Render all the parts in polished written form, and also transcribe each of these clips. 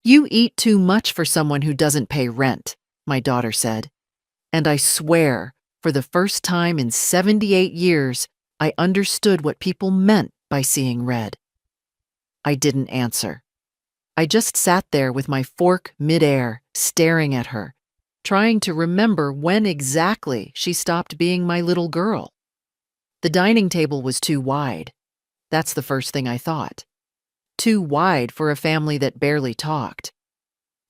"You eat too much for someone who doesn't pay rent," my daughter said. And I swear, for the first time in 78 years, I understood what people meant by seeing red. I didn't answer. I just sat there with my fork midair, staring at her, trying to remember when exactly she stopped being my little girl. The dining table was too wide. That's the first thing I thought. Too wide for a family that barely talked.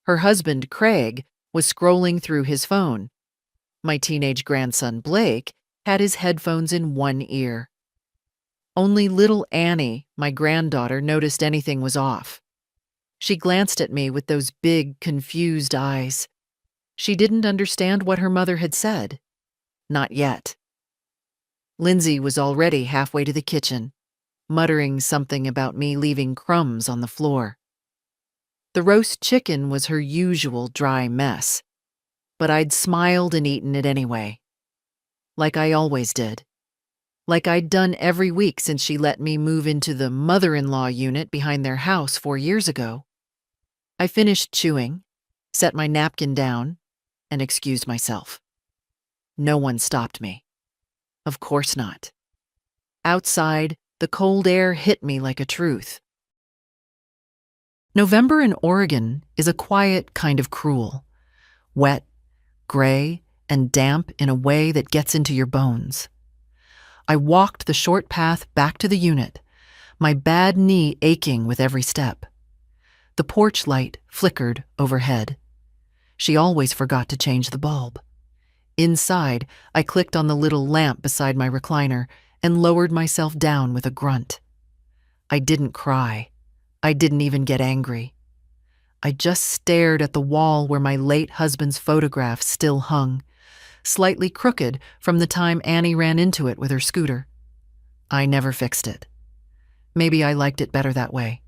Her husband, Craig, was scrolling through his phone. My teenage grandson, Blake, had his headphones in one ear. Only little Annie, my granddaughter, noticed anything was off. She glanced at me with those big, confused eyes. She didn't understand what her mother had said. Not yet. Lindsay was already halfway to the kitchen, muttering something about me leaving crumbs on the floor. The roast chicken was her usual dry mess, but I'd smiled and eaten it anyway. Like I always did. Like I'd done every week since she let me move into the mother-in-law unit behind their house 4 years ago. I finished chewing, set my napkin down, and excused myself. No one stopped me. Of course not. Outside, the cold air hit me like a truth. November in Oregon is a quiet kind of cruel. Wet, gray, and damp in a way that gets into your bones. I walked the short path back to the unit, my bad knee aching with every step. The porch light flickered overhead. She always forgot to change the bulb. Inside, I clicked on the little lamp beside my recliner and lowered myself down with a grunt. I didn't cry. I didn't even get angry. I just stared at the wall where my late husband's photograph still hung, slightly crooked from the time Annie ran into it with her scooter. I never fixed it. Maybe I liked it better that way.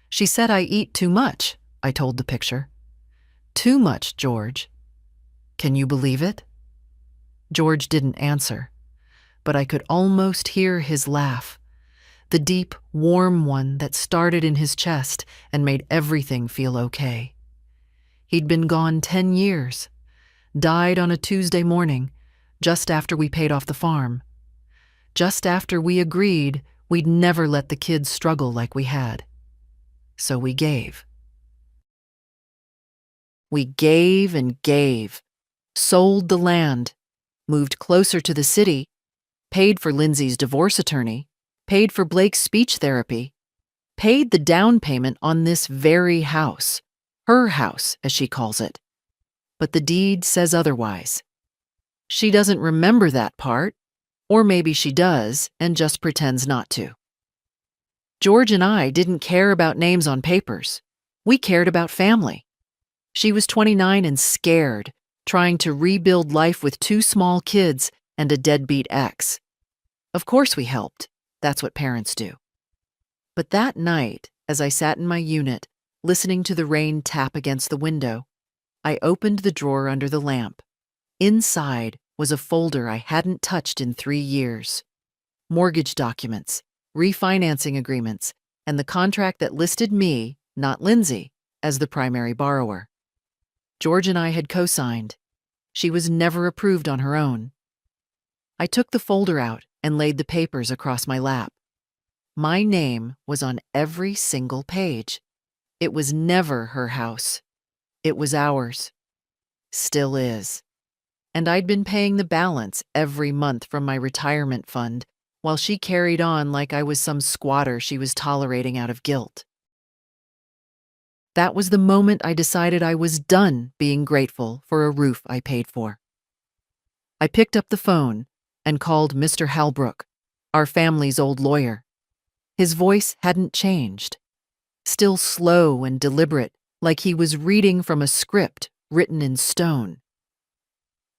She said I eat too much, I told the picture. Too much, George. Can you believe it? George didn't answer, but I could almost hear his laugh, the deep, warm one that started in his chest and made everything feel okay. He'd been gone 10 years, died on a Tuesday morning, just after we paid off the farm, just after we agreed we'd never let the kids struggle like we had. So we gave. We gave and gave, sold the land, moved closer to the city, paid for Lindsay's divorce attorney, paid for Blake's speech therapy, paid the down payment on this very house, her house, as she calls it. But the deed says otherwise. She doesn't remember that part, or maybe she does and just pretends not to. George and I didn't care about names on papers. We cared about family. She was 29 and scared, trying to rebuild life with 2 small kids and a deadbeat ex. Of course we helped. That's what parents do. But that night, as I sat in my unit, listening to the rain tap against the window, I opened the drawer under the lamp. Inside was a folder I hadn't touched in 3 years. Mortgage documents, refinancing agreements, and the contract that listed me, not Lindsay, as the primary borrower. George and I had co-signed. She was never approved on her own. I took the folder out and laid the papers across my lap. My name was on every single page. It was never her house. It was ours. Still is. And I'd been paying the balance every month from my retirement fund while she carried on like I was some squatter she was tolerating out of guilt. That was the moment I decided I was done being grateful for a roof I paid for. I picked up the phone and called Mr. Halbrook, our family's old lawyer. His voice hadn't changed, still slow and deliberate, like he was reading from a script written in stone.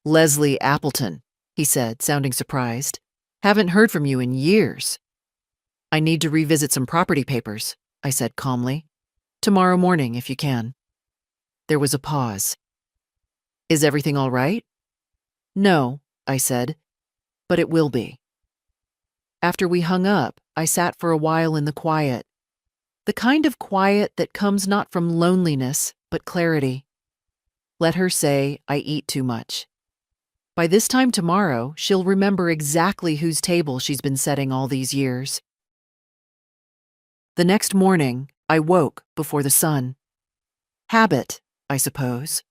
"Leslie Appleton," he said, sounding surprised. "Haven't heard from you in years." "I need to revisit some property papers," I said calmly. "Tomorrow morning, if you can." There was a pause. "Is everything all right?" "No," I said, "but it will be." After we hung up, I sat for a while in the quiet. The kind of quiet that comes not from loneliness, but clarity. Let her say, I eat too much. By this time tomorrow, she'll remember exactly whose table she's been setting all these years. The next morning, I woke before the sun. Habit, I suppose.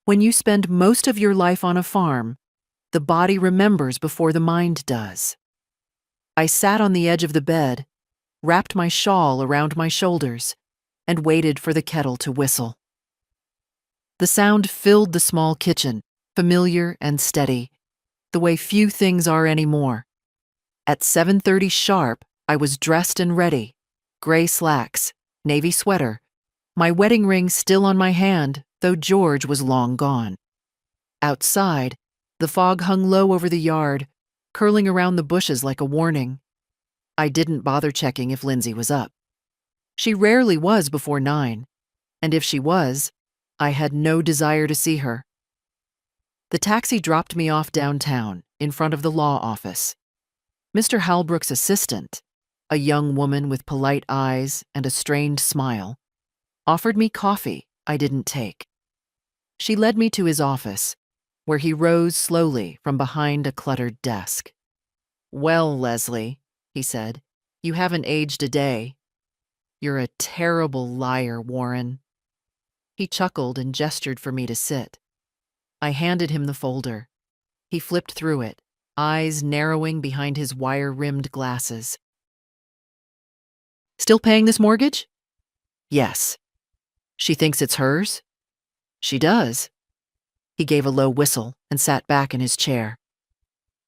When you spend most of your life on a farm, the body remembers before the mind does. I sat on the edge of the bed, wrapped my shawl around my shoulders, and waited for the kettle to whistle. The sound filled the small kitchen, familiar and steady, the way few things are anymore. At 7:30 sharp, I was dressed and ready, gray slacks, navy sweater, my wedding ring still on my hand, though George was long gone. Outside, the fog hung low over the yard, curling around the bushes like a warning. I didn't bother checking if Lindsay was up. She rarely was before 9, and if she was, I had no desire to see her. The taxi dropped me off downtown, in front of the law office. Mr. Halbrook's assistant, a young woman with polite eyes and a strained smile, offered me coffee I didn't take. She led me to his office, where he rose slowly from behind a cluttered desk. Well, Leslie, he said, you haven't aged a day. You're a terrible liar, Warren. He chuckled and gestured for me to sit. I handed him the folder. He flipped through it, eyes narrowing behind his wire-rimmed glasses. Still paying this mortgage? Yes. She thinks it's hers? She does. He gave a low whistle and sat back in his chair.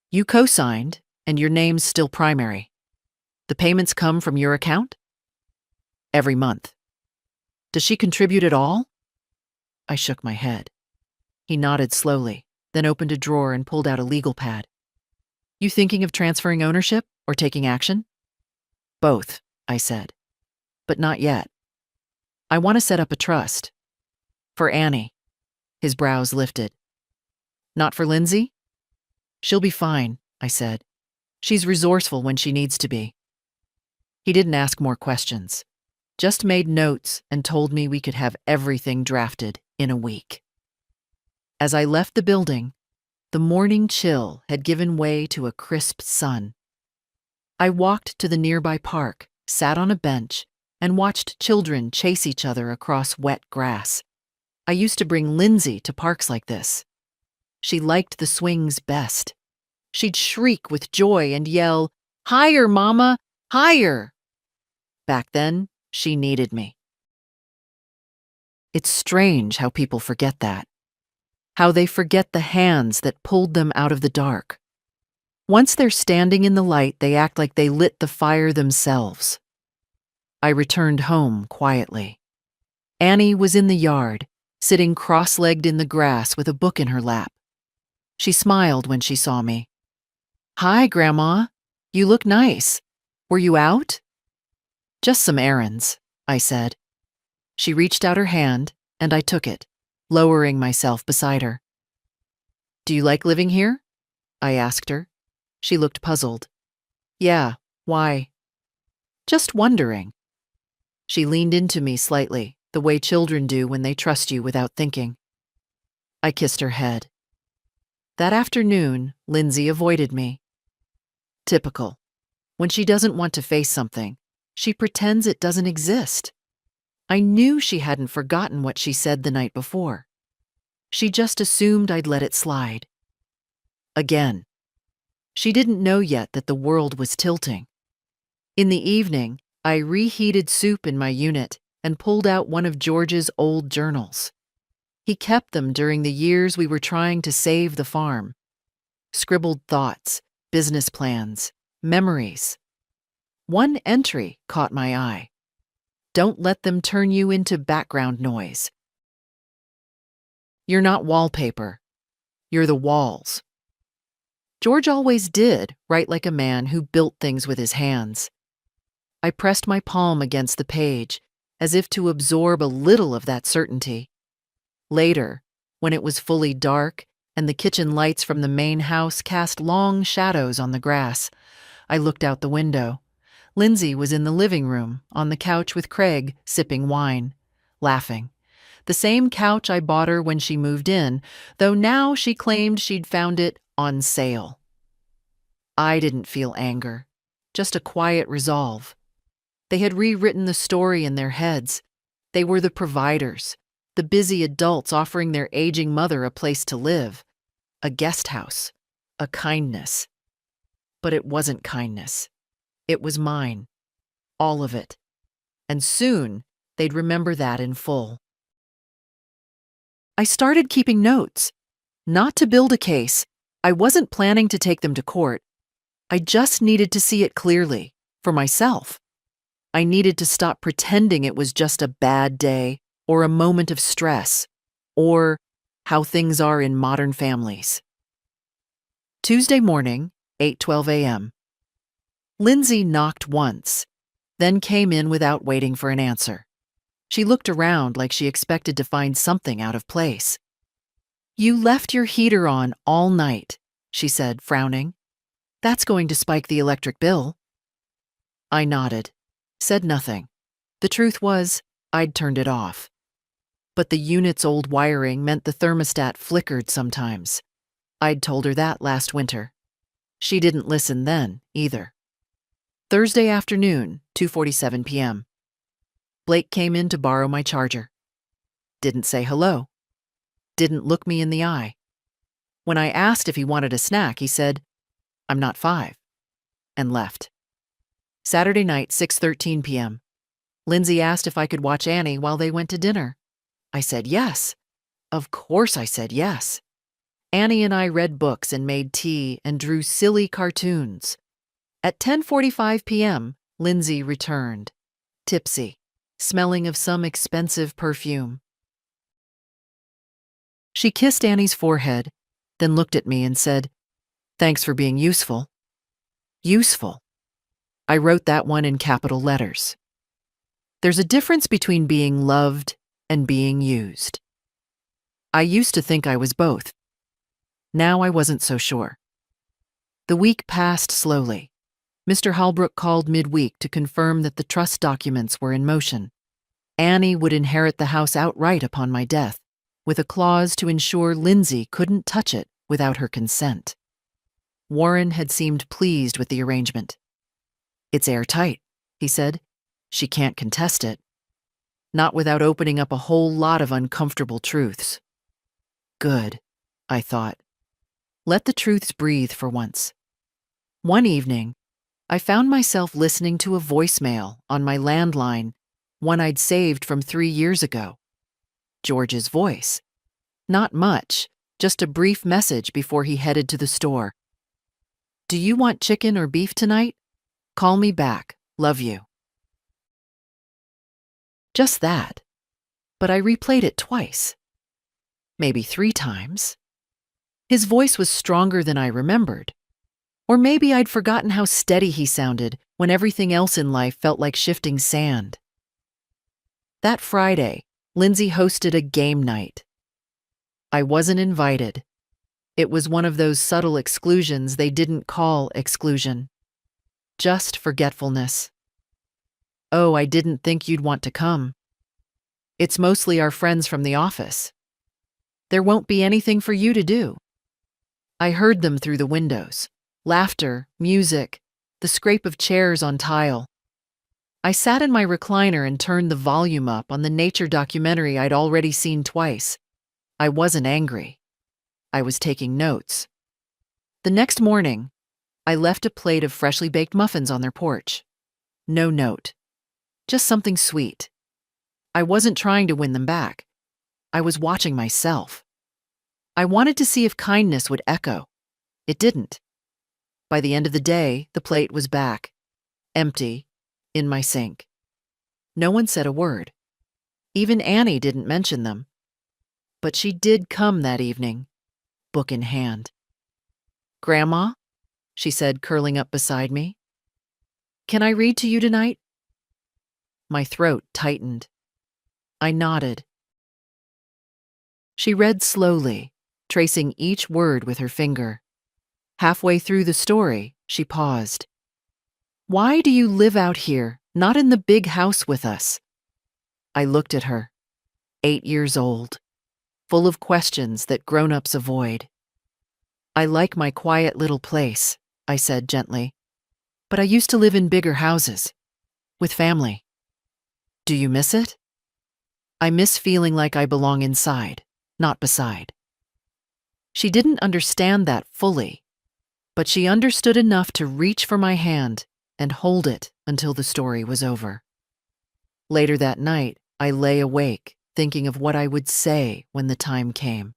You co-signed, and your name's still primary. The payments come from your account? Every month. Does she contribute at all? I shook my head. He nodded slowly, then opened a drawer and pulled out a legal pad. You thinking of transferring ownership or taking action? Both, I said. But not yet. I want to set up a trust. For Annie. His brows lifted. Not for Lindsay? She'll be fine, I said. She's resourceful when she needs to be. He didn't ask more questions, just made notes and told me we could have everything drafted in a week. As I left the building, the morning chill had given way to a crisp sun. I walked to the nearby park, sat on a bench, and watched children chase each other across wet grass. I used to bring Lindsay to parks like this. She liked the swings best. She'd shriek with joy and yell, "Higher, Mama! Higher!" Back then, she needed me. It's strange how people forget that. How they forget the hands that pulled them out of the dark. Once they're standing in the light, they act like they lit the fire themselves. I returned home quietly. Annie was in the yard, sitting cross-legged in the grass with a book in her lap. She smiled when she saw me. Hi, Grandma. You look nice. Were you out? Just some errands, I said. She reached out her hand, and I took it, lowering myself beside her. Do you like living here? I asked her. She looked puzzled. Yeah, why? Just wondering. She leaned into me slightly, the way children do when they trust you without thinking. I kissed her head. That afternoon, Lindsay avoided me. Typical. When she doesn't want to face something, she pretends it doesn't exist. I knew she hadn't forgotten what she said the night before. She just assumed I'd let it slide. Again. She didn't know yet that the world was tilting. In the evening, I reheated soup in my unit and pulled out one of George's old journals. He kept them during the years we were trying to save the farm. Scribbled thoughts, business plans, memories. One entry caught my eye. Don't let them turn you into background noise. You're not wallpaper. You're the walls. George always did write like a man who built things with his hands. I pressed my palm against the page, as if to absorb a little of that certainty. Later, when it was fully dark and the kitchen lights from the main house cast long shadows on the grass, I looked out the window, Lindsay was in the living room, on the couch with Craig, sipping wine, laughing. The same couch I bought her when she moved in, though now she claimed she'd found it on sale. I didn't feel anger, just a quiet resolve. They had rewritten the story in their heads. They were the providers, the busy adults offering their aging mother a place to live, a guest house, a kindness. But it wasn't kindness. It was mine, all of it. And soon, they'd remember that in full. I started keeping notes. Not to build a case. I wasn't planning to take them to court. I just needed to see it clearly, for myself. I needed to stop pretending it was just a bad day or a moment of stress or how things are in modern families. Tuesday morning, 8:12 a.m. Lindsay knocked once, then came in without waiting for an answer. She looked around like she expected to find something out of place. "You left your heater on all night," she said, frowning. "That's going to spike the electric bill." I nodded, said nothing. The truth was, I'd turned it off. But the unit's old wiring meant the thermostat flickered sometimes. I'd told her that last winter. She didn't listen then, either. Thursday afternoon, 2:47 p.m. Blake came in to borrow my charger. Didn't say hello. Didn't look me in the eye. When I asked if he wanted a snack, he said, "I'm not 5," and left. Saturday night, 6:13 p.m. Lindsay asked if I could watch Annie while they went to dinner. I said yes. Of course I said yes. Annie and I read books and made tea and drew silly cartoons. At 10:45 p.m., Lindsay returned, tipsy, smelling of some expensive perfume. She kissed Annie's forehead, then looked at me and said, "Thanks for being useful." Useful. I wrote that one in capital letters. There's a difference between being loved and being used. I used to think I was both. Now I wasn't so sure. The week passed slowly. Mr. Halbrook called midweek to confirm that the trust documents were in motion. Annie would inherit the house outright upon my death, with a clause to ensure Lindsay couldn't touch it without her consent. Warren had seemed pleased with the arrangement. "It's airtight," he said. "She can't contest it. Not without opening up a whole lot of uncomfortable truths." Good, I thought. Let the truths breathe for once. One evening, I found myself listening to a voicemail on my landline, one I'd saved from 3 years ago. George's voice. Not much, just a brief message before he headed to the store. "Do you want chicken or beef tonight? Call me back. Love you." Just that. But I replayed it twice. Maybe 3 times. His voice was stronger than I remembered. Or maybe I'd forgotten how steady he sounded when everything else in life felt like shifting sand. That Friday, Lindsay hosted a game night. I wasn't invited. It was one of those subtle exclusions they didn't call exclusion. Just forgetfulness. "Oh, I didn't think you'd want to come. It's mostly our friends from the office. There won't be anything for you to do." I heard them through the windows. Laughter, music, the scrape of chairs on tile. I sat in my recliner and turned the volume up on the nature documentary I'd already seen twice. I wasn't angry. I was taking notes. The next morning, I left a plate of freshly baked muffins on their porch. No note. Just something sweet. I wasn't trying to win them back. I was watching myself. I wanted to see if kindness would echo. It didn't. By the end of the day, the plate was back, empty, in my sink. No one said a word. Even Annie didn't mention them. But she did come that evening, book in hand. "Grandma," she said, curling up beside me, "can I read to you tonight?" My throat tightened. I nodded. She read slowly, tracing each word with her finger. Halfway through the story, she paused. Why do you live out here, not in the big house with us? I looked at her, 8 years old, full of questions that grown-ups avoid. I like my quiet little place, I said gently, but I used to live in bigger houses, with family. Do you miss it? I miss feeling like I belong inside, not beside. She didn't understand that fully, but she understood enough to reach for my hand and hold it until the story was over. Later that night, I lay awake, thinking of what I would say when the time came.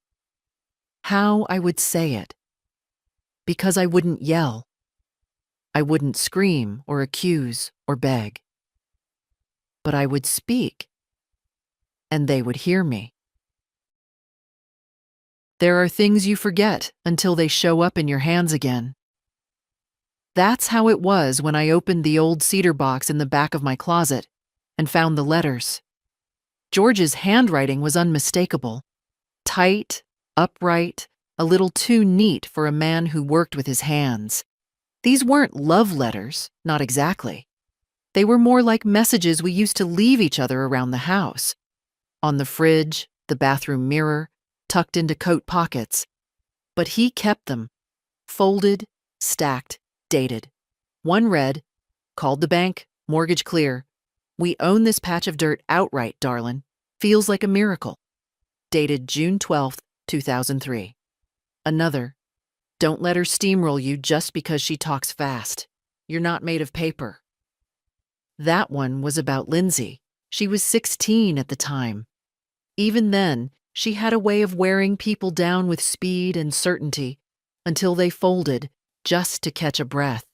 How I would say it. Because I wouldn't yell. I wouldn't scream or accuse or beg. But I would speak, and they would hear me. There are things you forget until they show up in your hands again. That's how it was when I opened the old cedar box in the back of my closet and found the letters. George's handwriting was unmistakable. Tight, upright, a little too neat for a man who worked with his hands. These weren't love letters, not exactly. They were more like messages we used to leave each other around the house. On the fridge, the bathroom mirror, tucked into coat pockets. But he kept them, folded, stacked, dated. One read, "Called the bank, mortgage clear. We own this patch of dirt outright, darlin'. Feels like a miracle." Dated June 12th, 2003. Another, "Don't let her steamroll you just because she talks fast. You're not made of paper." That one was about Lindsay. She was 16 at the time. Even then, she had a way of wearing people down with speed and certainty until they folded just to catch a breath.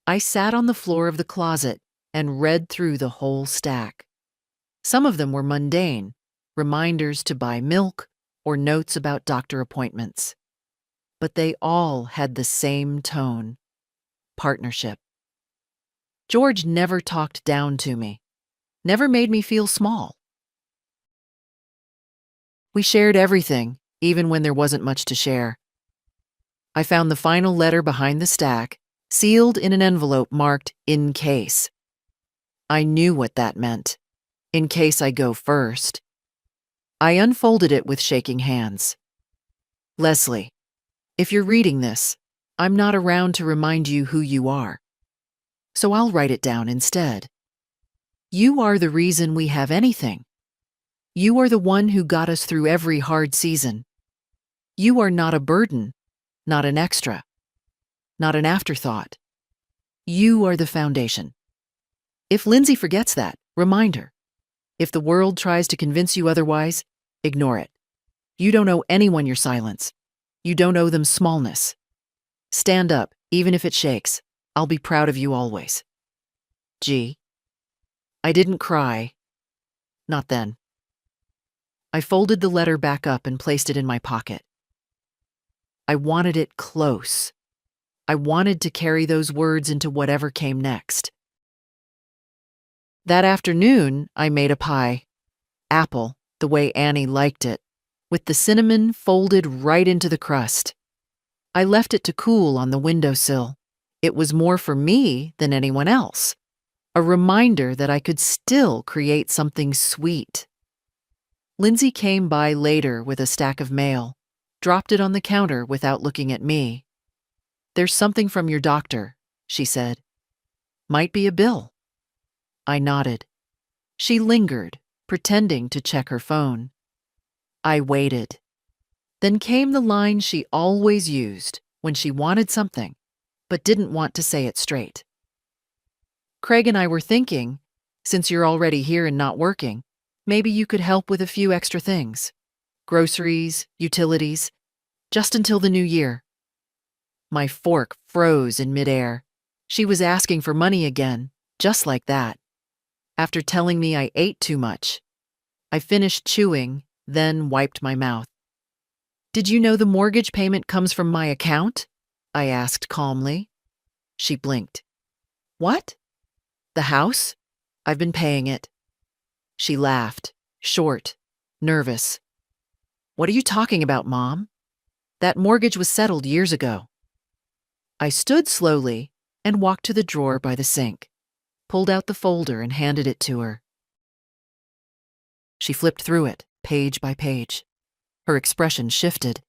I sat on the floor of the closet and read through the whole stack. Some of them were mundane, reminders to buy milk or notes about doctor appointments. But they all had the same tone: partnership. George never talked down to me, never made me feel small. We shared everything, even when there wasn't much to share. I found the final letter behind the stack, sealed in an envelope marked "in case." I knew what that meant. In case I go first. I unfolded it with shaking hands. "Leslie, if you're reading this, I'm not around to remind you who you are. So I'll write it down instead. You are the reason we have anything. You are the one who got us through every hard season. You are not a burden, not an extra, not an afterthought. You are the foundation. If Lindsay forgets that, remind her. If the world tries to convince you otherwise, ignore it. You don't owe anyone your silence. You don't owe them smallness. Stand up, even if it shakes. I'll be proud of you always. G." I didn't cry. Not then. I folded the letter back up and placed it in my pocket. I wanted it close. I wanted to carry those words into whatever came next. That afternoon, I made a pie. Apple, the way Annie liked it, with the cinnamon folded right into the crust. I left it to cool on the windowsill. It was more for me than anyone else. A reminder that I could still create something sweet. Lindsay came by later with a stack of mail, dropped it on the counter without looking at me. "There's something from your doctor," she said. "Might be a bill." I nodded. She lingered, pretending to check her phone. I waited. Then came the line she always used when she wanted something, but didn't want to say it straight. "Craig and I were thinking, since you're already here and not working, maybe you could help with a few extra things. Groceries, utilities, just until the new year." My fork froze in midair. She was asking for money again, just like that. After telling me I ate too much. I finished chewing, then wiped my mouth. "Did you know the mortgage payment comes from my account?" I asked calmly. She blinked. "What?" "The house? I've been paying it." She laughed, short, nervous. "What are you talking about, Mom? That mortgage was settled years ago." I stood slowly, and walked to the drawer by the sink, pulled out the folder and handed it to her. She flipped through it, page by page. Her expression shifted.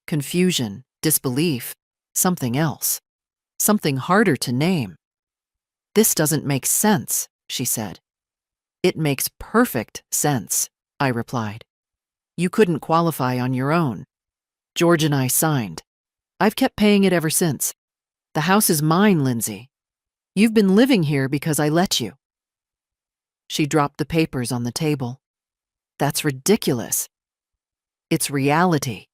Confusion, disbelief, something else. Something harder to name. "This doesn't make sense," she said. "It makes perfect sense," I replied. "You couldn't qualify on your own. George and I signed. I've kept paying it ever since. The house is mine, Lindsay. You've been living here because I let you." She dropped the papers on the table. "That's ridiculous." "It's reality."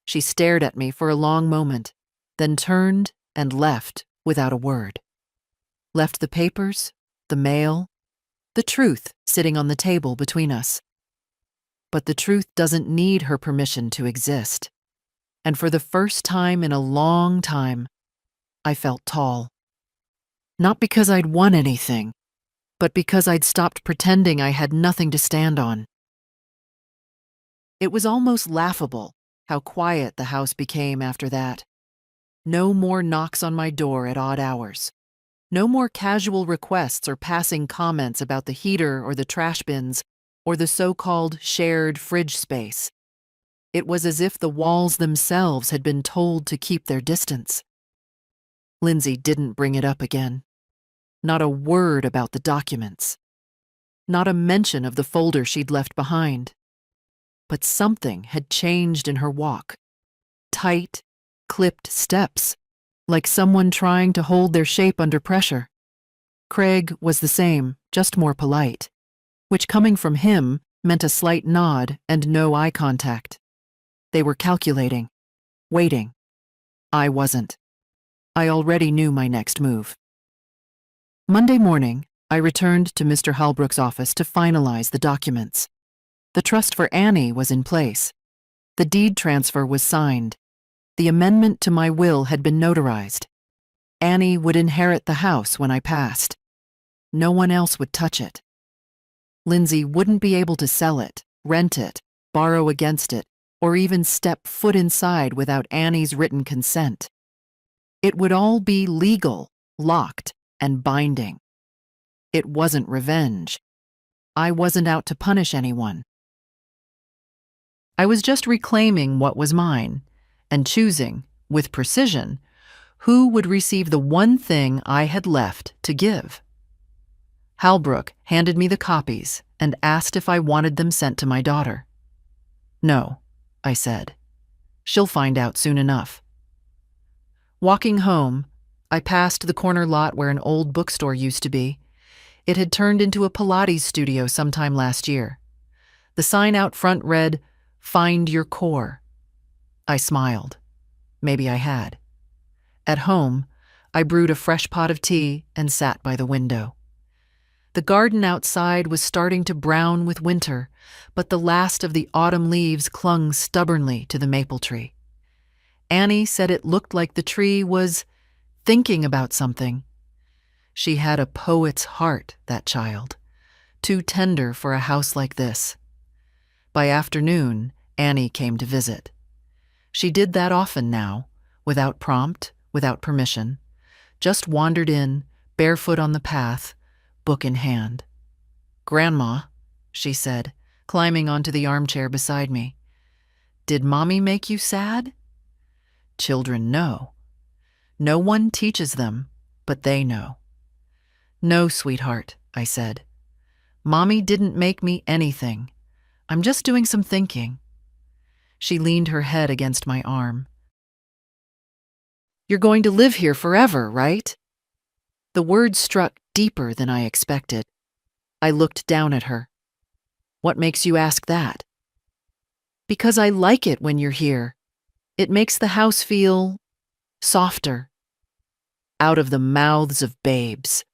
She stared at me for a long moment, then turned and left without a word. Left the papers, the mail, the truth sitting on the table between us. But the truth doesn't need her permission to exist. And for the first time in a long time, I felt tall. Not because I'd won anything, but because I'd stopped pretending I had nothing to stand on. It was almost laughable how quiet the house became after that. No more knocks on my door at odd hours. No more casual requests or passing comments about the heater or the trash bins or the so-called shared fridge space. It was as if the walls themselves had been told to keep their distance. Lindsay didn't bring it up again. Not a word about the documents. Not a mention of the folder she'd left behind. But something had changed in her walk. Tight, clipped steps, like someone trying to hold their shape under pressure. Craig was the same, just more polite, which coming from him meant a slight nod and no eye contact. They were calculating, waiting. I wasn't. I already knew my next move. Monday morning, I returned to Mr. Halbrook's office to finalize the documents. The trust for Annie was in place. The deed transfer was signed. The amendment to my will had been notarized. Annie would inherit the house when I passed. No one else would touch it. Lindsay wouldn't be able to sell it, rent it, borrow against it, or even step foot inside without Annie's written consent. It would all be legal, locked, and binding. It wasn't revenge. I wasn't out to punish anyone. I was just reclaiming what was mine and choosing, with precision, who would receive the one thing I had left to give. Halbrook handed me the copies and asked if I wanted them sent to my daughter. "No," I said. "She'll find out soon enough." Walking home, I passed the corner lot where an old bookstore used to be. It had turned into a Pilates studio sometime last year. The sign out front read, "Find your core." I smiled. Maybe I had. At home, I brewed a fresh pot of tea and sat by the window. The garden outside was starting to brown with winter, but the last of the autumn leaves clung stubbornly to the maple tree. Annie said it looked like the tree was thinking about something. She had a poet's heart, that child, too tender for a house like this. By afternoon, Annie came to visit. She did that often now, without prompt, without permission, just wandered in, barefoot on the path, book in hand. "Grandma," she said, climbing onto the armchair beside me, "did Mommy make you sad?" Children know. No one teaches them, but they know. "No, sweetheart," I said. "Mommy didn't make me anything. I'm just doing some thinking." She leaned her head against my arm. "You're going to live here forever, right?" The words struck deeper than I expected. I looked down at her. "What makes you ask that?" "Because I like it when you're here. It makes the house feel softer." Out of the mouths of babes.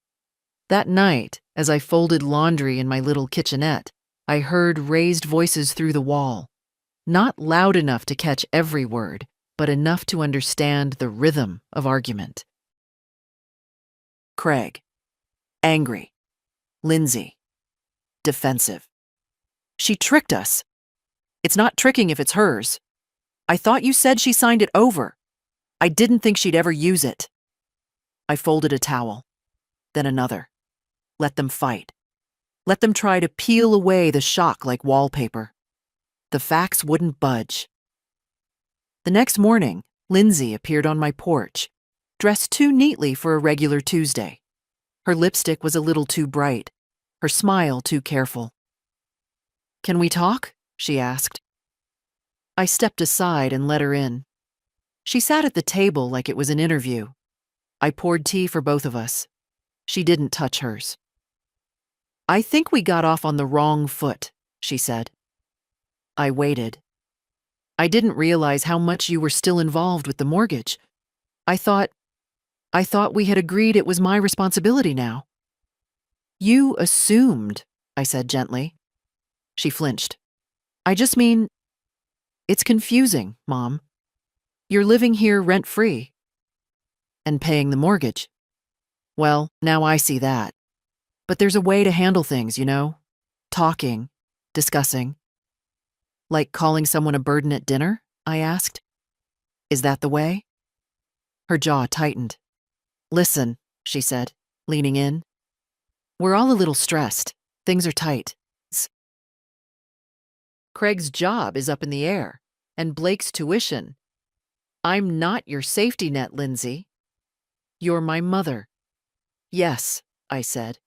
That night, as I folded laundry in my little kitchenette, I heard raised voices through the wall. Not loud enough to catch every word, but enough to understand the rhythm of argument. Craig. Angry. Lindsay. Defensive. "She tricked us." "It's not tricking if it's hers." "I thought you said she signed it over." "I didn't think she'd ever use it." I folded a towel, then another. Let them fight. Let them try to peel away the shock like wallpaper. The facts wouldn't budge. The next morning, Lindsay appeared on my porch, dressed too neatly for a regular Tuesday. Her lipstick was a little too bright, her smile too careful. "Can we talk?" she asked. I stepped aside and let her in. She sat at the table like it was an interview. I poured tea for both of us. She didn't touch hers. "I think we got off on the wrong foot," she said. I waited. "I didn't realize how much you were still involved with the mortgage. I thought we had agreed it was my responsibility now." "You assumed," I said gently. She flinched. "I just mean, it's confusing, Mom. You're living here rent-free and paying the mortgage. Well, now I see that. But there's a way to handle things, you know? Talking, discussing." "Like calling someone a burden at dinner?" I asked. "Is that the way?" Her jaw tightened. "Listen," she said, leaning in. "We're all a little stressed. Things are tight. Craig's job is up in the air, and Blake's tuition. I'm not your safety net, Lindsay. You're my mother." "Yes," I said,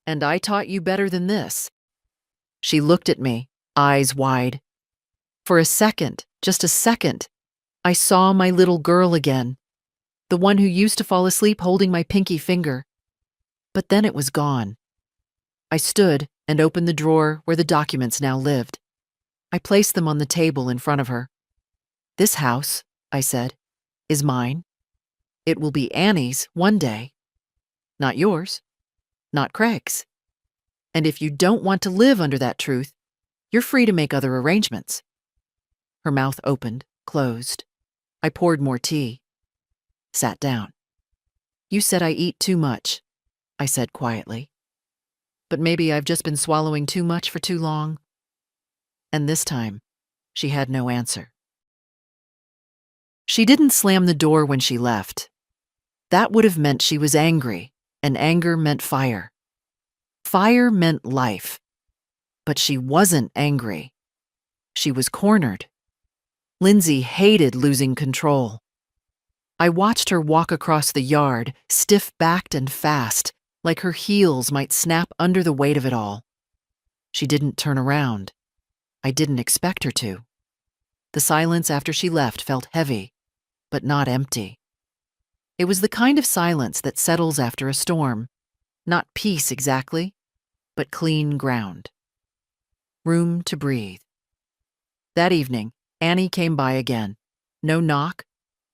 "and I taught you better than this." She looked at me, eyes wide. For a second, just a second, I saw my little girl again, the one who used to fall asleep holding my pinky finger. But then it was gone. I stood and opened the drawer where the documents now lived. I placed them on the table in front of her. "This house," I said, "is mine. It will be Annie's one day. Not yours. Not Craig's. And if you don't want to live under that truth, you're free to make other arrangements." Her mouth opened, closed. I poured more tea. Sat down. "You said I eat too much," I said quietly. "But maybe I've just been swallowing too much for too long." And this time, she had no answer. She didn't slam the door when she left. That would have meant she was angry, and anger meant fire. Fire meant life. But she wasn't angry. She was cornered. Lindsay hated losing control. I watched her walk across the yard, stiff-backed and fast, like her heels might snap under the weight of it all. She didn't turn around. I didn't expect her to. The silence after she left felt heavy, but not empty. It was the kind of silence that settles after a storm. Not peace exactly, but clean ground. Room to breathe. That evening, Annie came by again. No knock,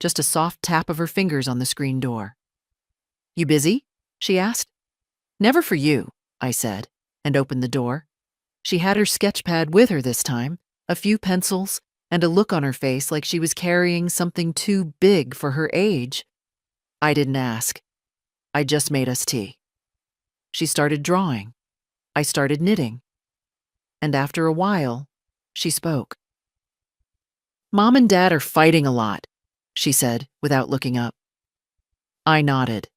just a soft tap of her fingers on the screen door. "You busy?" she asked. "Never for you," I said, and opened the door. She had her sketch pad with her this time, a few pencils, and a look on her face like she was carrying something too big for her age. I didn't ask. I just made us tea. She started drawing. I started knitting. And after a while, she spoke. "Mom and Dad are fighting a lot," she said without looking up. I nodded.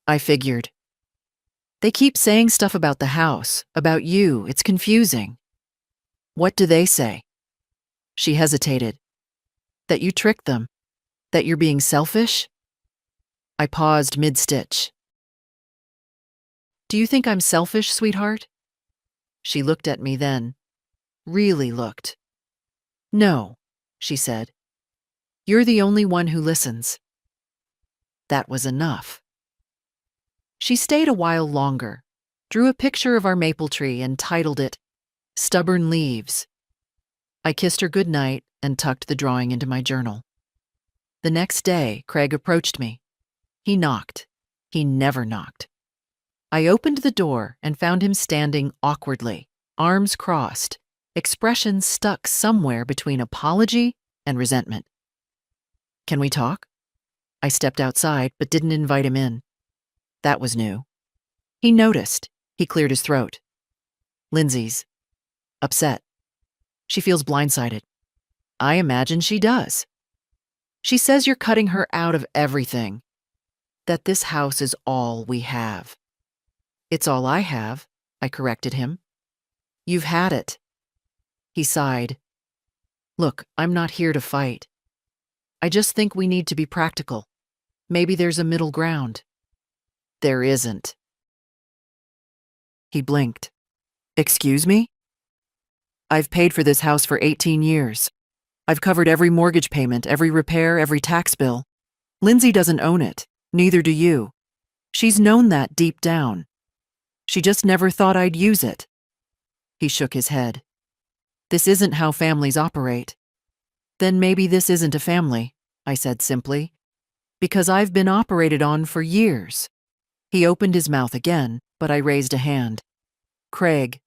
I figured. "They keep saying stuff about the house, about you. It's confusing." "What do they say?" She hesitated. "That you tricked them. That you're being selfish?" I paused mid-stitch. "Do you think I'm selfish, sweetheart?" She looked at me then. Really looked. "No," she said. "You're the only one who listens." That was enough. She stayed a while longer, drew a picture of our maple tree and titled it, "Stubborn Leaves." I kissed her goodnight and tucked the drawing into my journal. The next day, Craig approached me. He knocked. He never knocked. I opened the door and found him standing awkwardly, arms crossed, expression stuck somewhere between apology and resentment. "Can we talk?" I stepped outside but didn't invite him in. That was new. He noticed. He cleared his throat. "Lindsay's upset. She feels blindsided." "I imagine she does." "She says you're cutting her out of everything." That this house is all we have. It's all I have, I corrected him. You've had it. He sighed. Look, I'm not here to fight. I just think we need to be practical. Maybe there's a middle ground. There isn't. He blinked. Excuse me? I've paid for this house for 18 years. I've covered every mortgage payment, every repair, every tax bill. Lindsay doesn't own it. Neither do you. She's known that deep down. She just never thought I'd use it. He shook his head. This isn't how families operate. Then maybe this isn't a family, I said simply, because I've been operated on for years. He opened his mouth again, but I raised a hand. Craig,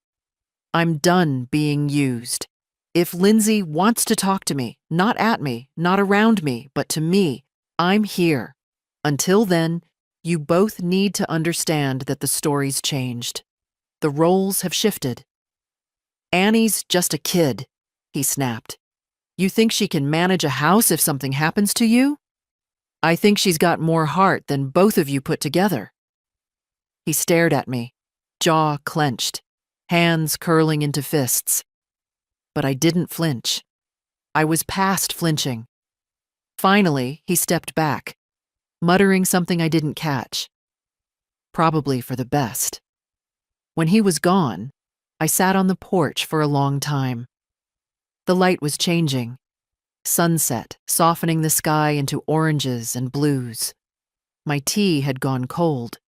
I'm done being used. If Lindsay wants to talk to me, not at me, not around me, but to me, I'm here. Until then, you both need to understand that the story's changed. The roles have shifted. Annie's just a kid, he snapped. You think she can manage a house if something happens to you? I think she's got more heart than both of you put together. He stared at me, jaw clenched, hands curling into fists. But I didn't flinch. I was past flinching. Finally, he stepped back, muttering something I didn't catch. Probably for the best. When he was gone, I sat on the porch for a long time. The light was changing. Sunset, softening the sky into oranges and blues. My tea had gone cold,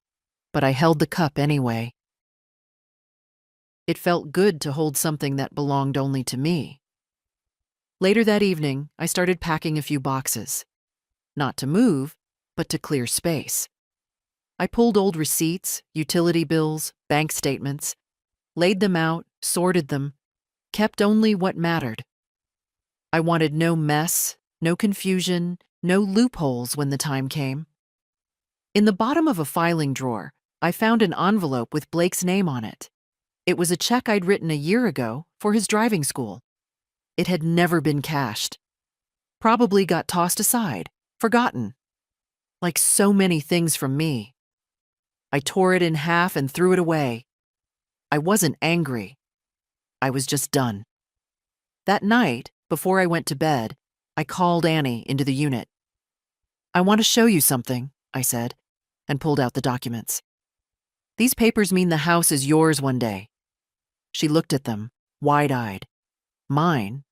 but I held the cup anyway. It felt good to hold something that belonged only to me. Later that evening, I started packing a few boxes. Not to move, but to clear space. I pulled old receipts, utility bills, bank statements, laid them out, sorted them, kept only what mattered. I wanted no mess, no confusion, no loopholes when the time came. In the bottom of a filing drawer, I found an envelope with Blake's name on it. It was a check I'd written a year ago for his driving school. It had never been cashed. Probably got tossed aside, forgotten. Like so many things from me. I tore it in half and threw it away. I wasn't angry. I was just done. That night, before I went to bed, I called Annie into the unit. I want to show you something, I said, and pulled out the documents. These papers mean the house is yours one day. She looked at them, wide-eyed. Mine?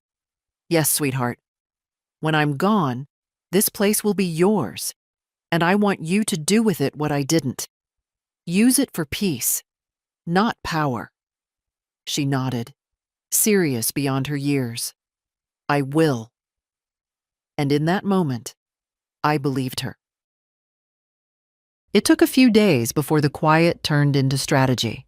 Yes, sweetheart. When I'm gone, this place will be yours, and I want you to do with it what I didn't. Use it for peace, not power. She nodded, serious beyond her years. I will. And in that moment, I believed her. It took a few days before the quiet turned into strategy.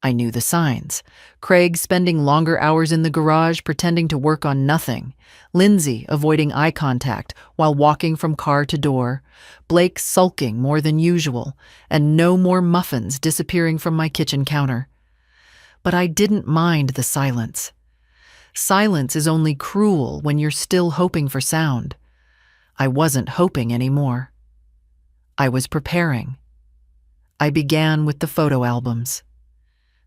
I knew the signs. Craig spending longer hours in the garage pretending to work on nothing. Lindsay avoiding eye contact while walking from car to door. Blake sulking more than usual, and no more muffins disappearing from my kitchen counter. But I didn't mind the silence. Silence is only cruel when you're still hoping for sound. I wasn't hoping anymore. I was preparing. I began with the photo albums.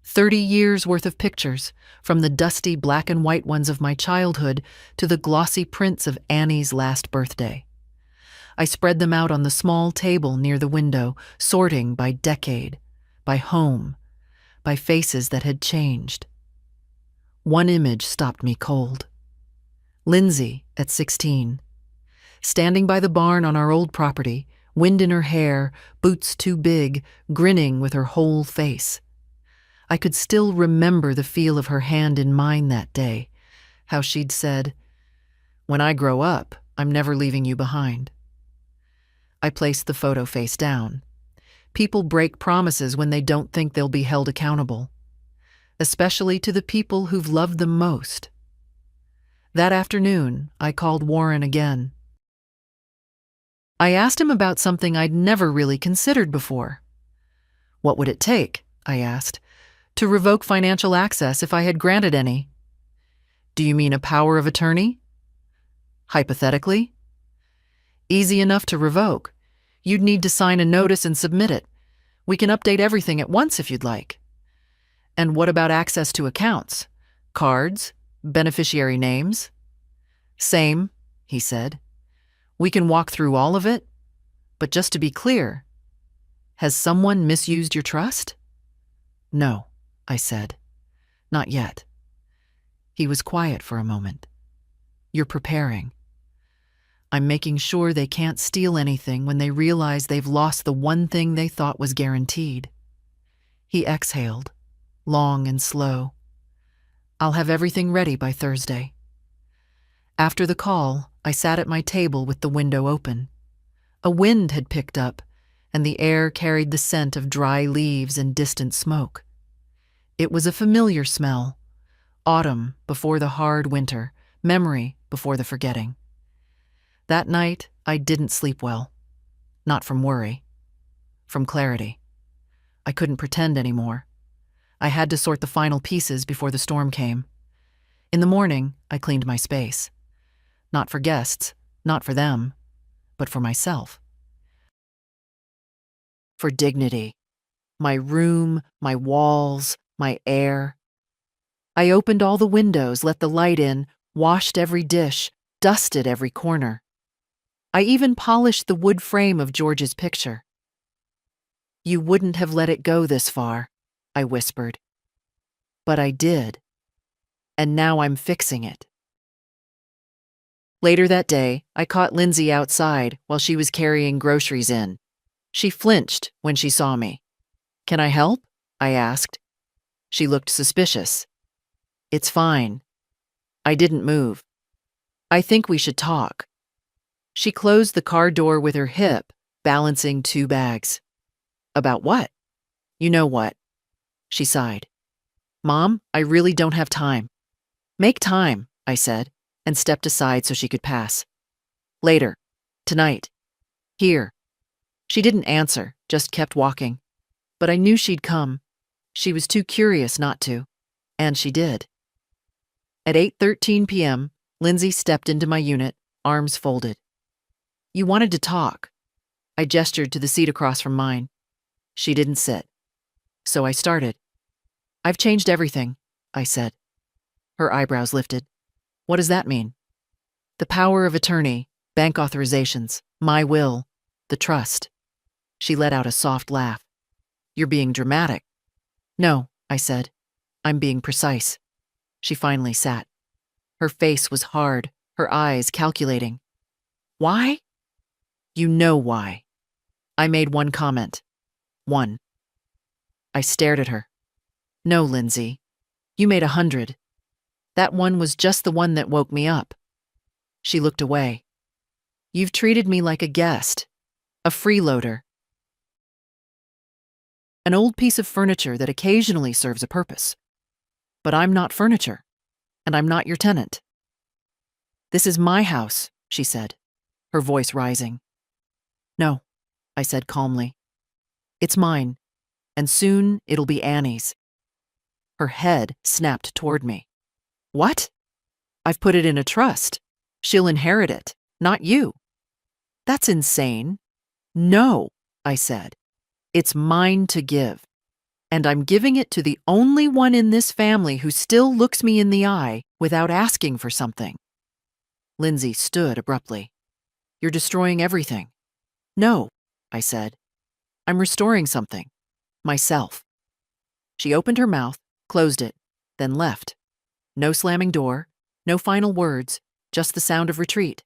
30 years worth of pictures, from the dusty black and white ones of my childhood to the glossy prints of Annie's last birthday. I spread them out on the small table near the window, sorting by decade, by home, by faces that had changed. One image stopped me cold. Lindsay, at 16. Standing by the barn on our old property, wind in her hair, boots too big, grinning with her whole face. I could still remember the feel of her hand in mine that day, how she'd said, "When I grow up, I'm never leaving you behind." I placed the photo face down. People break promises when they don't think they'll be held accountable, especially to the people who've loved them most. That afternoon, I called Warren again. I asked him about something I'd never really considered before. What would it take, I asked, to revoke financial access if I had granted any? Do you mean a power of attorney? Hypothetically? Easy enough to revoke. You'd need to sign a notice and submit it. We can update everything at once if you'd like. And what about access to accounts? Cards? Beneficiary names? Same, he said. We can walk through all of it. But just to be clear, has someone misused your trust? No, I said. Not yet. He was quiet for a moment. You're preparing. I'm making sure they can't steal anything when they realize they've lost the one thing they thought was guaranteed. He exhaled, long and slow. I'll have everything ready by Thursday. After the call, I sat at my table with the window open. A wind had picked up, and the air carried the scent of dry leaves and distant smoke. It was a familiar smell. Autumn before the hard winter, memory before the forgetting. That night, I didn't sleep well. Not from worry. From clarity. I couldn't pretend anymore. I had to sort the final pieces before the storm came. In the morning, I cleaned my space. Not for guests, not for them, but for myself. For dignity. My room, my walls, my air. I opened all the windows, let the light in, washed every dish, dusted every corner. I even polished the wood frame of George's picture. You wouldn't have let it go this far, I whispered. But I did. And now I'm fixing it. Later that day, I caught Lindsay outside while she was carrying groceries in. She flinched when she saw me. Can I help? I asked. She looked suspicious. It's fine. I didn't move. I think we should talk. She closed the car door with her hip, balancing 2 bags. About what? You know what. She sighed. Mom, I really don't have time. Make time, I said, and stepped aside so she could pass. Later. Tonight. Here. She didn't answer, just kept walking. But I knew she'd come. She was too curious not to. And she did. At 8:13 p.m., Lindsay stepped into my unit, arms folded. You wanted to talk. I gestured to the seat across from mine. She didn't sit. So I started. I've changed everything, I said. Her eyebrows lifted. What does that mean? The power of attorney, bank authorizations, my will, the trust. She let out a soft laugh. You're being dramatic. No, I said. I'm being precise. She finally sat. Her face was hard, her eyes calculating. Why? You know why. I made one comment. One. I stared at her. No, Lindsay. You made 100. That one was just the one that woke me up. She looked away. You've treated me like a guest, a freeloader. An old piece of furniture that occasionally serves a purpose. But I'm not furniture, and I'm not your tenant. This is my house, she said, her voice rising. No, I said calmly. It's mine, and soon it'll be Annie's. Her head snapped toward me. What? I've put it in a trust. She'll inherit it, not you. That's insane. No, I said. It's mine to give. And I'm giving it to the only one in this family who still looks me in the eye without asking for something. Lindsay stood abruptly. You're destroying everything. No, I said. I'm restoring something. Myself. She opened her mouth, closed it, then left. No slamming door, no final words, just the sound of retreat.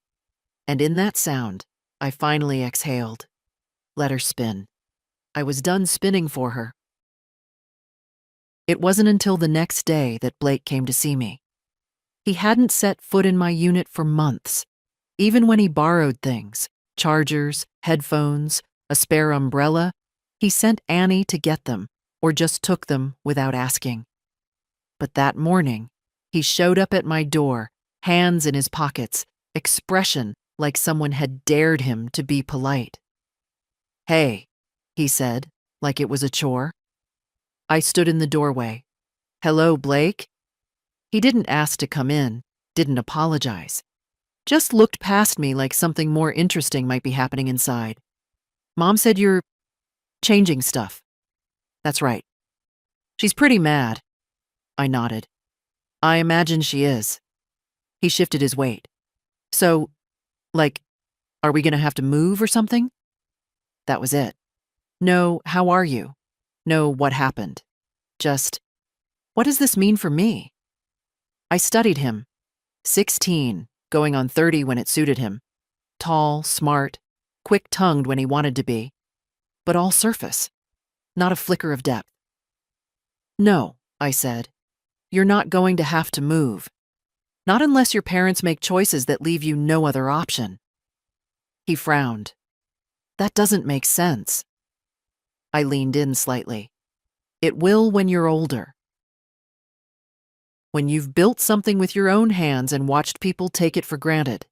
And in that sound, I finally exhaled. Let her spin. I was done spinning for her. It wasn't until the next day that Blake came to see me. He hadn't set foot in my unit for months. Even when he borrowed things, chargers, headphones, a spare umbrella, he sent Annie to get them, or just took them without asking. But that morning, he showed up at my door, hands in his pockets, expression like someone had dared him to be polite. Hey, he said, like it was a chore. I stood in the doorway. Hello, Blake? He didn't ask to come in, didn't apologize. Just looked past me like something more interesting might be happening inside. Mom said you're changing stuff. That's right. She's pretty mad. I nodded. I imagine she is. He shifted his weight. So, like, are we gonna have to move or something? That was it. No, how are you? No, what happened? Just, what does this mean for me? I studied him. 16, going on 30 when it suited him. Tall, smart, quick-tongued when he wanted to be. But all surface. Not a flicker of depth. No, I said. You're not going to have to move. Not unless your parents make choices that leave you no other option. He frowned. That doesn't make sense. I leaned in slightly. It will when you're older. When you've built something with your own hands and watched people take it for granted.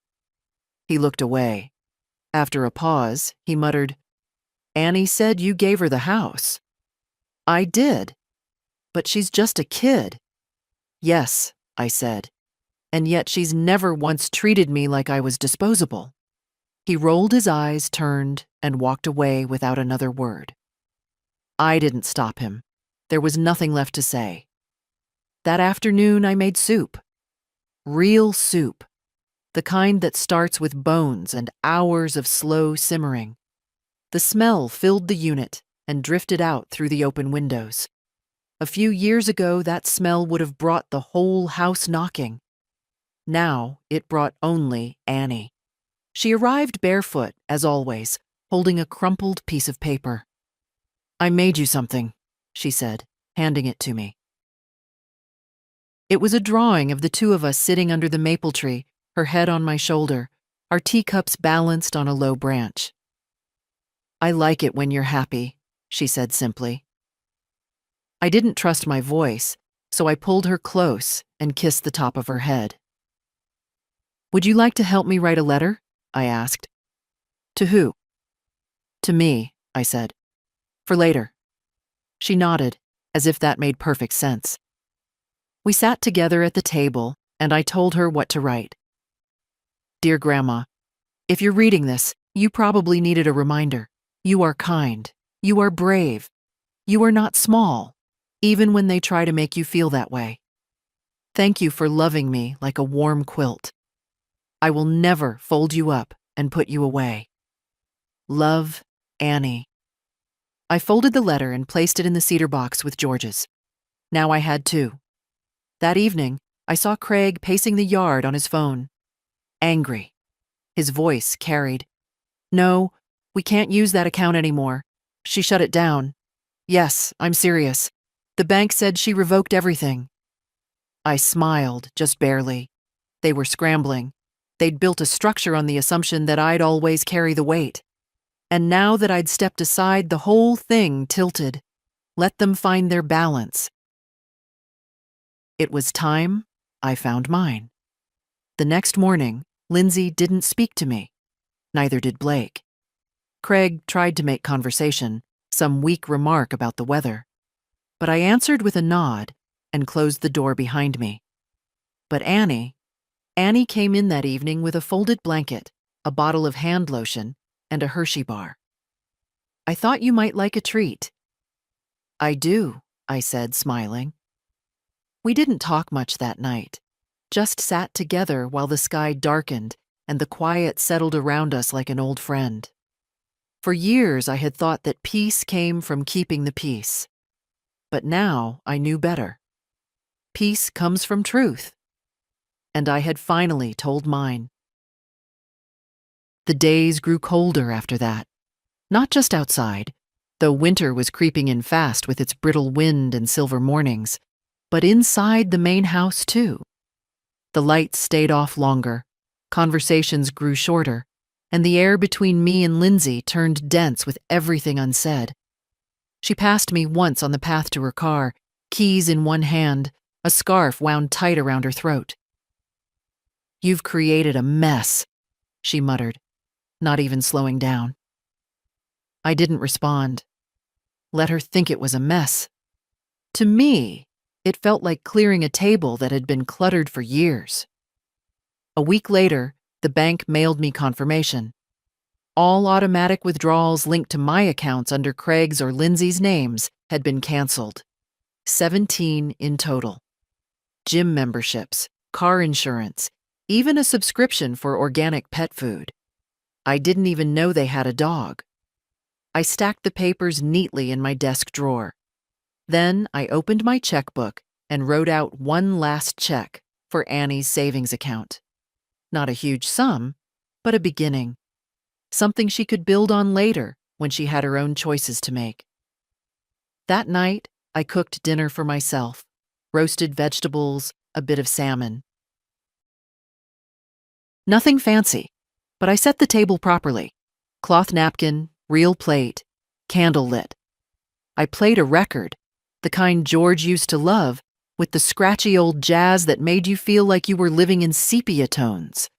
He looked away. After a pause, he muttered, Annie said you gave her the house. I did. But she's just a kid. Yes, I said. And yet she's never once treated me like I was disposable. He rolled his eyes, turned, and walked away without another word. I didn't stop him. There was nothing left to say. That afternoon I made soup. Real soup. The kind that starts with bones and hours of slow simmering. The smell filled the unit and drifted out through the open windows. A few years ago, that smell would have brought the whole house knocking. Now, it brought only Annie. She arrived barefoot, as always, holding a crumpled piece of paper. I made you something, she said, handing it to me. It was a drawing of the two of us sitting under the maple tree, her head on my shoulder, our teacups balanced on a low branch. I like it when you're happy, she said simply. I didn't trust my voice, so I pulled her close and kissed the top of her head. Would you like to help me write a letter? I asked. To who? To me, I said. For later. She nodded, as if that made perfect sense. We sat together at the table, and I told her what to write. Dear Grandma, if you're reading this, you probably needed a reminder. You are kind. You are brave. You are not small, even when they try to make you feel that way. Thank you for loving me like a warm quilt. I will never fold you up and put you away. Love, Annie. I folded the letter and placed it in the cedar box with George's. Now I had two. That evening, I saw Craig pacing the yard on his phone. Angry. His voice carried. No, we can't use that account anymore. She shut it down. Yes, I'm serious. The bank said she revoked everything. I smiled, just barely. They were scrambling. They'd built a structure on the assumption that I'd always carry the weight. And now that I'd stepped aside, the whole thing tilted. Let them find their balance. It was time I found mine. The next morning, Lindsay didn't speak to me. Neither did Blake. Craig tried to make conversation, some weak remark about the weather. But I answered with a nod and closed the door behind me. But Annie came in that evening with a folded blanket, a bottle of hand lotion, and a Hershey bar. I thought you might like a treat. I do, I said, smiling. We didn't talk much that night, just sat together while the sky darkened and the quiet settled around us like an old friend. For years I had thought that peace came from keeping the peace. But now I knew better. Peace comes from truth. And I had finally told mine. The days grew colder after that. Not just outside, though winter was creeping in fast with its brittle wind and silver mornings, but inside the main house too. The lights stayed off longer, conversations grew shorter, and the air between me and Lindsay turned dense with everything unsaid. She passed me once on the path to her car, keys in one hand, a scarf wound tight around her throat. You've created a mess, she muttered, not even slowing down. I didn't respond. Let her think it was a mess. To me, it felt like clearing a table that had been cluttered for years. A week later, the bank mailed me confirmation. All automatic withdrawals linked to my accounts under Craig's or Lindsay's names had been canceled. 17 in total. Gym memberships, car insurance, even a subscription for organic pet food. I didn't even know they had a dog. I stacked the papers neatly in my desk drawer. Then I opened my checkbook and wrote out one last check for Annie's savings account. Not a huge sum, but a beginning. Something she could build on later when she had her own choices to make. That night, I cooked dinner for myself, roasted vegetables, a bit of salmon. Nothing fancy, but I set the table properly. Cloth napkin, real plate, candle lit. I played a record, the kind George used to love, with the scratchy old jazz that made you feel like you were living in sepia tones.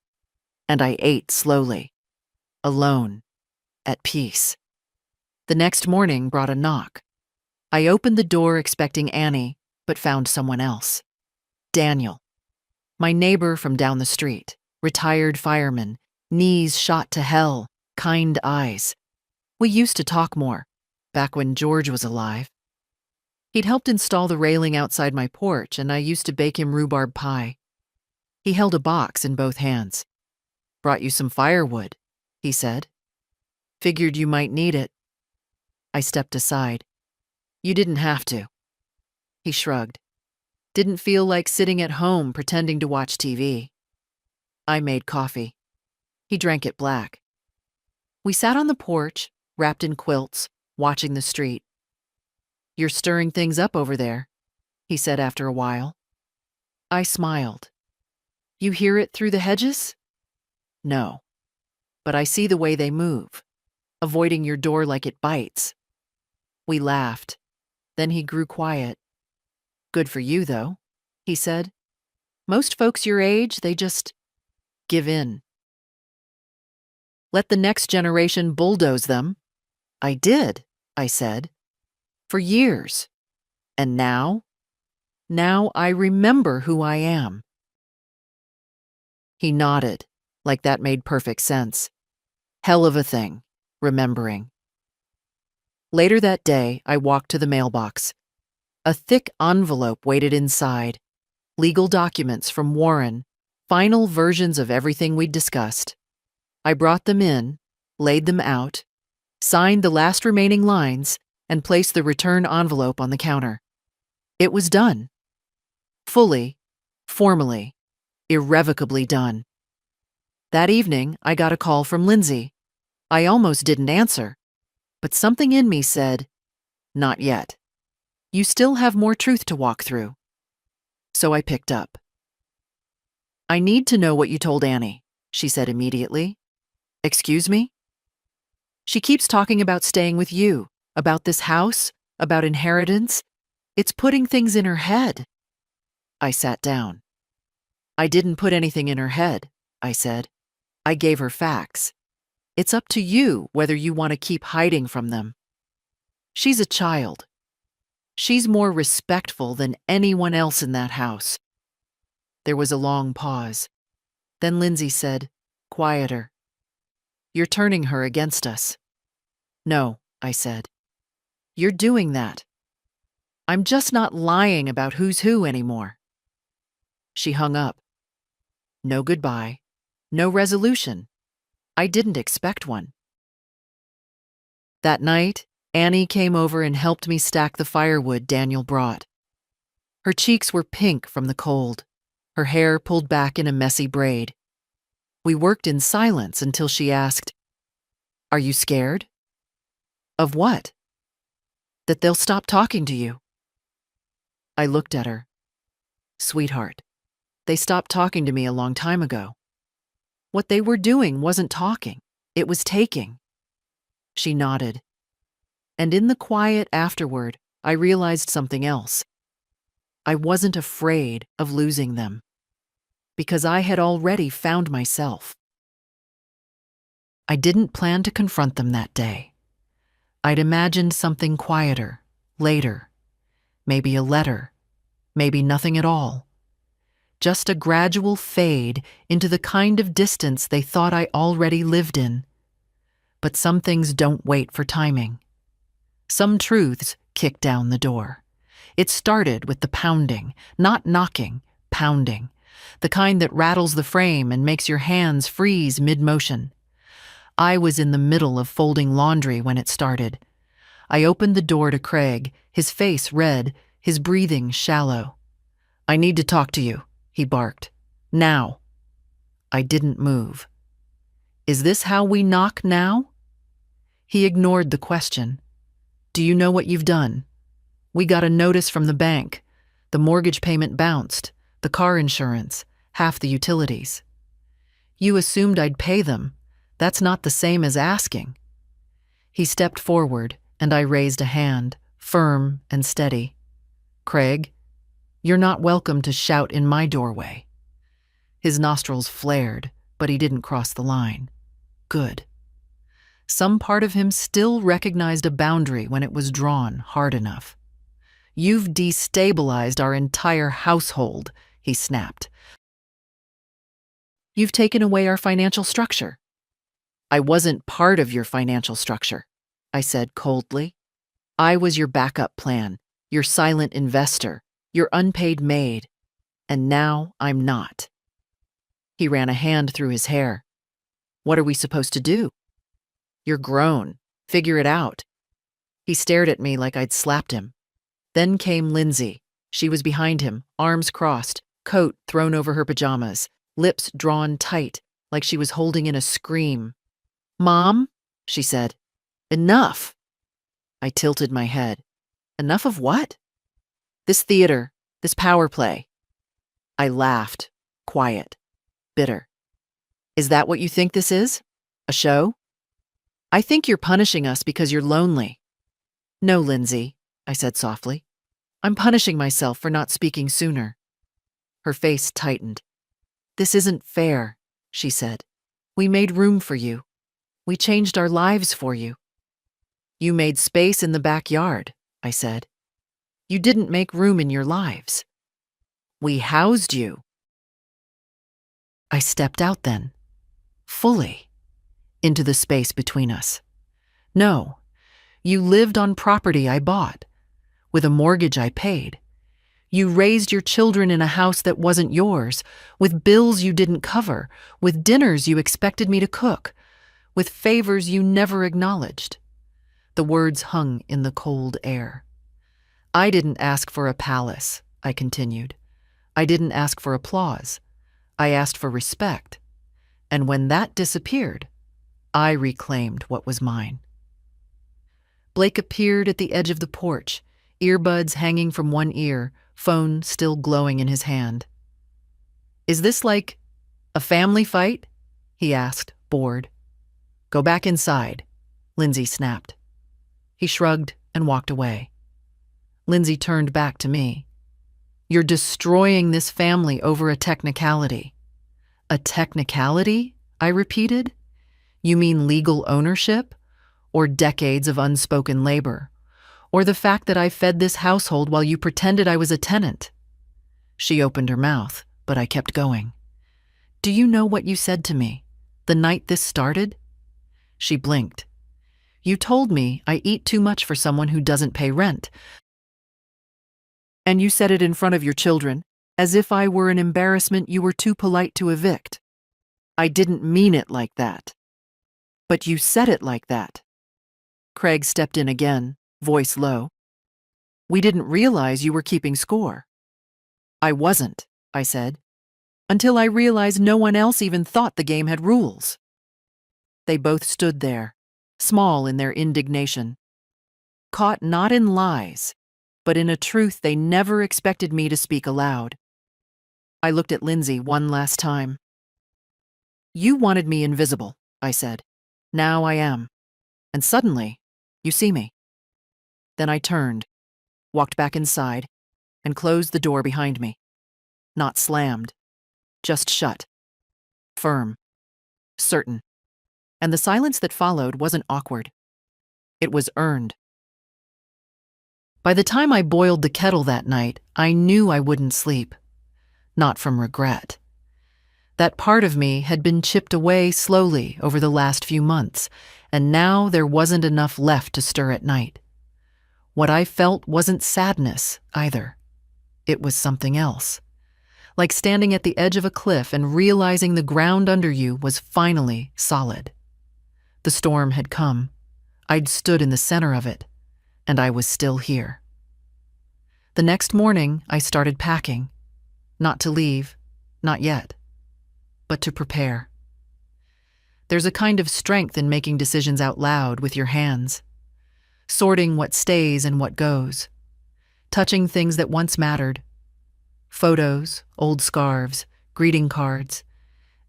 And I ate slowly, alone, at peace. The next morning brought a knock. I opened the door expecting Annie, but found someone else. Daniel, my neighbor from down the street, retired fireman, knees shot to hell, kind eyes. We used to talk more, back when George was alive. He'd helped install the railing outside my porch, and I used to bake him rhubarb pie. He held a box in both hands. "Brought you some firewood," he said. "Figured you might need it." I stepped aside. "You didn't have to." He shrugged. "Didn't feel like sitting at home pretending to watch TV." I made coffee. He drank it black. We sat on the porch, wrapped in quilts, watching the street. "You're stirring things up over there," he said after a while. I smiled. "You hear it through the hedges?" "No, but I see the way they move, avoiding your door like it bites." We laughed. Then he grew quiet. "Good for you, though," he said. "Most folks your age, they just give in. Let the next generation bulldoze them." "I did," I said. "For years. And now? Now I remember who I am." He nodded, like that made perfect sense. Hell of a thing, remembering. Later that day, I walked to the mailbox. A thick envelope waited inside. Legal documents from Warren, final versions of everything we'd discussed. I brought them in, laid them out, signed the last remaining lines, and placed the return envelope on the counter. It was done. Fully, formally, irrevocably done. That evening, I got a call from Lindsay. I almost didn't answer, but something in me said, "Not yet. You still have more truth to walk through." So I picked up. "I need to know what you told Annie," she said immediately. "Excuse me?" "She keeps talking about staying with you, about this house, about inheritance. It's putting things in her head." I sat down. "I didn't put anything in her head," I said. "I gave her facts. It's up to you whether you want to keep hiding from them. She's a child. She's more respectful than anyone else in that house." There was a long pause. Then Lindsay said, quieter, "You're turning her against us." "No," I said. "You're doing that. I'm just not lying about who's who anymore." She hung up. No goodbye. No resolution. I didn't expect one. That night, Annie came over and helped me stack the firewood Daniel brought. Her cheeks were pink from the cold, her hair pulled back in a messy braid. We worked in silence until she asked, "Are you scared?" "Of what?" "That they'll stop talking to you." I looked at her. "Sweetheart, they stopped talking to me a long time ago. What they were doing wasn't talking, it was taking." She nodded. And in the quiet afterward, I realized something else. I wasn't afraid of losing them, because I had already found myself. I didn't plan to confront them that day. I'd imagined something quieter, later. Maybe a letter, maybe nothing at all. Just a gradual fade into the kind of distance they thought I already lived in. but some things don't wait for timing. Some truths kick down the door. It started with the pounding, not knocking, pounding, the kind that rattles the frame and makes your hands freeze mid-motion. I was in the middle of folding laundry when it started. I opened the door to Craig, his face red, his breathing shallow. "I need to talk to you," he barked. "Now." I didn't move. "Is this how we knock now?" He ignored the question. "Do you know what you've done? We got a notice from the bank. The mortgage payment bounced, the car insurance, half the utilities. You assumed I'd pay them. That's not the same as asking." He stepped forward, and I raised a hand, firm and steady. "Craig, you're not welcome to shout in my doorway." His nostrils flared, but he didn't cross the line. Good. Some part of him still recognized a boundary when it was drawn hard enough. "You've destabilized our entire household," he snapped. "You've taken away our financial structure." "I wasn't part of your financial structure," I said coldly. "I was your backup plan, your silent investor, your unpaid maid, and now I'm not." He ran a hand through his hair. "What are we supposed to do?" "You're grown. Figure it out." He stared at me like I'd slapped him. Then came Lindsay. She was behind him, arms crossed, coat thrown over her pajamas, lips drawn tight, like she was holding in a scream. "Mom," she said. "Enough." I tilted my head. "Enough of what?" "This theater, this power play." I laughed, quiet, bitter. "Is that what you think this is? A show?" "I think you're punishing us because you're lonely." "No, Lindsay," I said softly. "I'm punishing myself for not speaking sooner." Her face tightened. "This isn't fair," she said. "We made room for you. We changed our lives for you." "You made space in the backyard," I said. "You didn't make room in your lives." "We housed you." I stepped out then, fully, into the space between us. "No, you lived on property I bought, with a mortgage I paid. You raised your children in a house that wasn't yours, with bills you didn't cover, with dinners you expected me to cook, with favors you never acknowledged." The words hung in the cold air. "I didn't ask for a palace," I continued. "I didn't ask for applause. I asked for respect. And when that disappeared, I reclaimed what was mine." Blake appeared at the edge of the porch, earbuds hanging from one ear, phone still glowing in his hand. "Is this like a family fight?" he asked, bored. "Go back inside," Lindsay snapped. He shrugged and walked away. Lindsay turned back to me. "You're destroying this family over a technicality." "A technicality?" I repeated. "You mean legal ownership? Or decades of unspoken labor? Or the fact that I fed this household while you pretended I was a tenant?" She opened her mouth, but I kept going. "Do you know what you said to me, the night this started?" She blinked. "You told me I eat too much for someone who doesn't pay rent. And you said it in front of your children, as if I were an embarrassment you were too polite to evict. I didn't mean it like that." "But you said it like that." Craig stepped in again, voice low. "We didn't realize you were keeping score." "I wasn't," I said, "until I realized no one else even thought the game had rules." They both stood there, small in their indignation, caught not in lies, but in a truth they never expected me to speak aloud. I looked at Lindsay one last time. "You wanted me invisible," I said. "Now I am. And suddenly, you see me." Then I turned, walked back inside, and closed the door behind me. Not slammed, just shut. Firm. Certain. And the silence that followed wasn't awkward. It was earned. By the time I boiled the kettle that night, I knew I wouldn't sleep. Not from regret. That part of me had been chipped away slowly over the last few months, and now there wasn't enough left to stir at night. What I felt wasn't sadness, either. It was something else. Like standing at the edge of a cliff and realizing the ground under you was finally solid. The storm had come. I'd stood in the center of it, and I was still here. The next morning, I started packing. Not to leave, not yet, but to prepare. There's a kind of strength in making decisions out loud with your hands, sorting what stays and what goes, touching things that once mattered, photos, old scarves, greeting cards,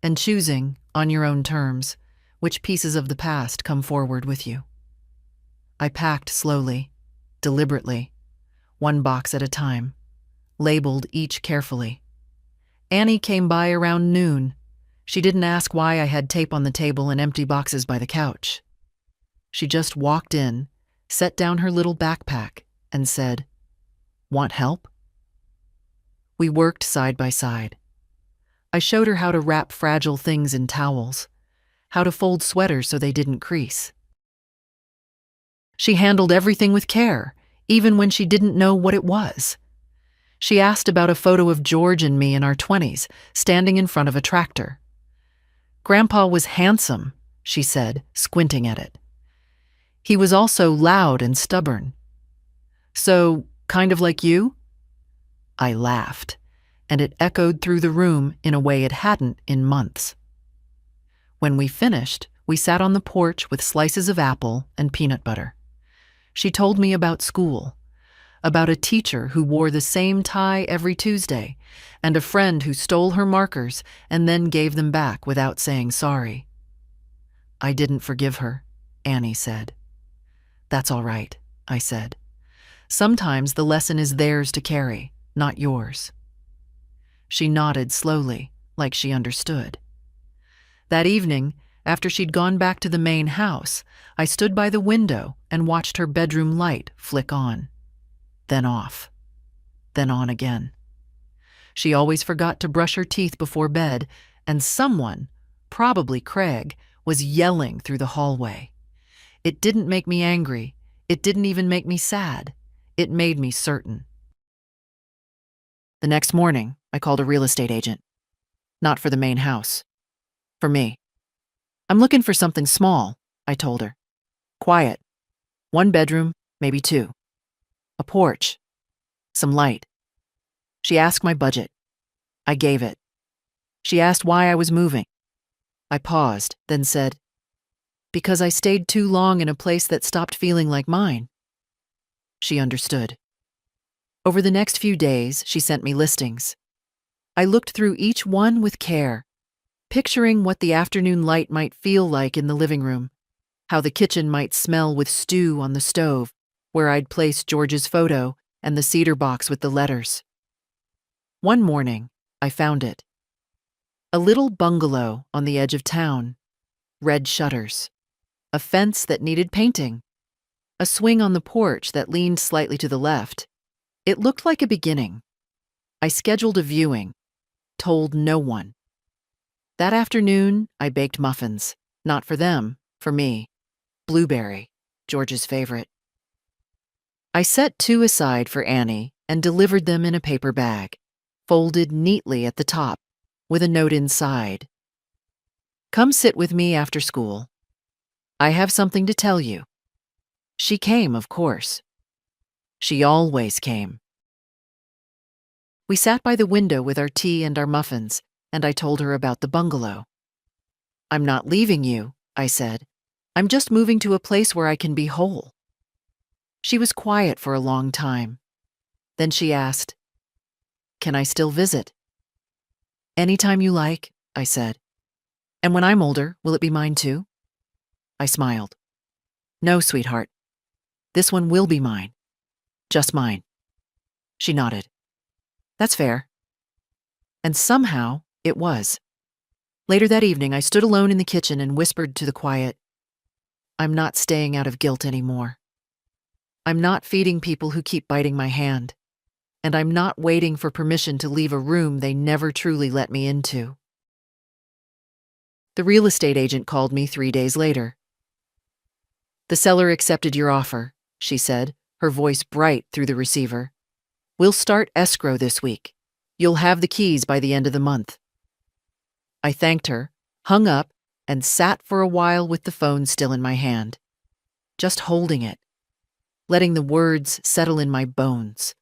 and choosing, on your own terms, which pieces of the past come forward with you. I packed slowly, deliberately, one box at a time, labeled each carefully. Annie came by around noon. She didn't ask why I had tape on the table and empty boxes by the couch. She just walked in, set down her little backpack, and said, "Want help?" We worked side by side. I showed her how to wrap fragile things in towels, how to fold sweaters so they didn't crease. She handled everything with care, even when she didn't know what it was. She asked about a photo of George and me in our 20s, standing in front of a tractor. "Grandpa was handsome," she said, squinting at it. "He was also loud and stubborn." "So, kind of like you?" I laughed, and it echoed through the room in a way it hadn't in months. When we finished, we sat on the porch with slices of apple and peanut butter. She told me about school, about a teacher who wore the same tie every Tuesday, and a friend who stole her markers and then gave them back without saying sorry. "I didn't forgive her," Annie said. "That's all right," I said. "Sometimes the lesson is theirs to carry, not yours." She nodded slowly, like she understood. That evening, after she'd gone back to the main house, I stood by the window and watched her bedroom light flick on, then off, then on again. She always forgot to brush her teeth before bed, and someone, probably Craig, was yelling through the hallway. It didn't make me angry. It didn't even make me sad. It made me certain. The next morning, I called a real estate agent. Not for the main house. For me. "I'm looking for something small," I told her. "Quiet. 1 bedroom, maybe 2. A porch. Some light." She asked my budget. I gave it. She asked why I was moving. I paused, then said, "Because I stayed too long in a place that stopped feeling like mine." She understood. Over the next few days, she sent me listings. I looked through each one with care, picturing what the afternoon light might feel like in the living room, how the kitchen might smell with stew on the stove, where I'd placed George's photo and the cedar box with the letters. One morning, I found it. A little bungalow on the edge of town, red shutters, a fence that needed painting, a swing on the porch that leaned slightly to the left. It looked like a beginning. I scheduled a viewing, told no one. That afternoon, I baked muffins. Not for them, for me. Blueberry, George's favorite. I set 2 aside for Annie and delivered them in a paper bag, folded neatly at the top, with a note inside. "Come sit with me after school. I have something to tell you." She came, of course. She always came. We sat by the window with our tea and our muffins, and I told her about the bungalow. "I'm not leaving you," I said. "I'm just moving to a place where I can be whole." She was quiet for a long time. Then she asked, "Can I still visit?" "Anytime you like," I said. "And when I'm older, will it be mine too?" I smiled. "No, sweetheart. This one will be mine. Just mine." She nodded. "That's fair." And somehow, it was. Later that evening, I stood alone in the kitchen and whispered to the quiet, "I'm not staying out of guilt anymore. I'm not feeding people who keep biting my hand. And I'm not waiting for permission to leave a room they never truly let me into." The real estate agent called me 3 days later. "The seller accepted your offer," she said, her voice bright through the receiver. "We'll start escrow this week. You'll have the keys by the end of the month." I thanked her, hung up, and sat for a while with the phone still in my hand, just holding it, letting the words settle in my bones.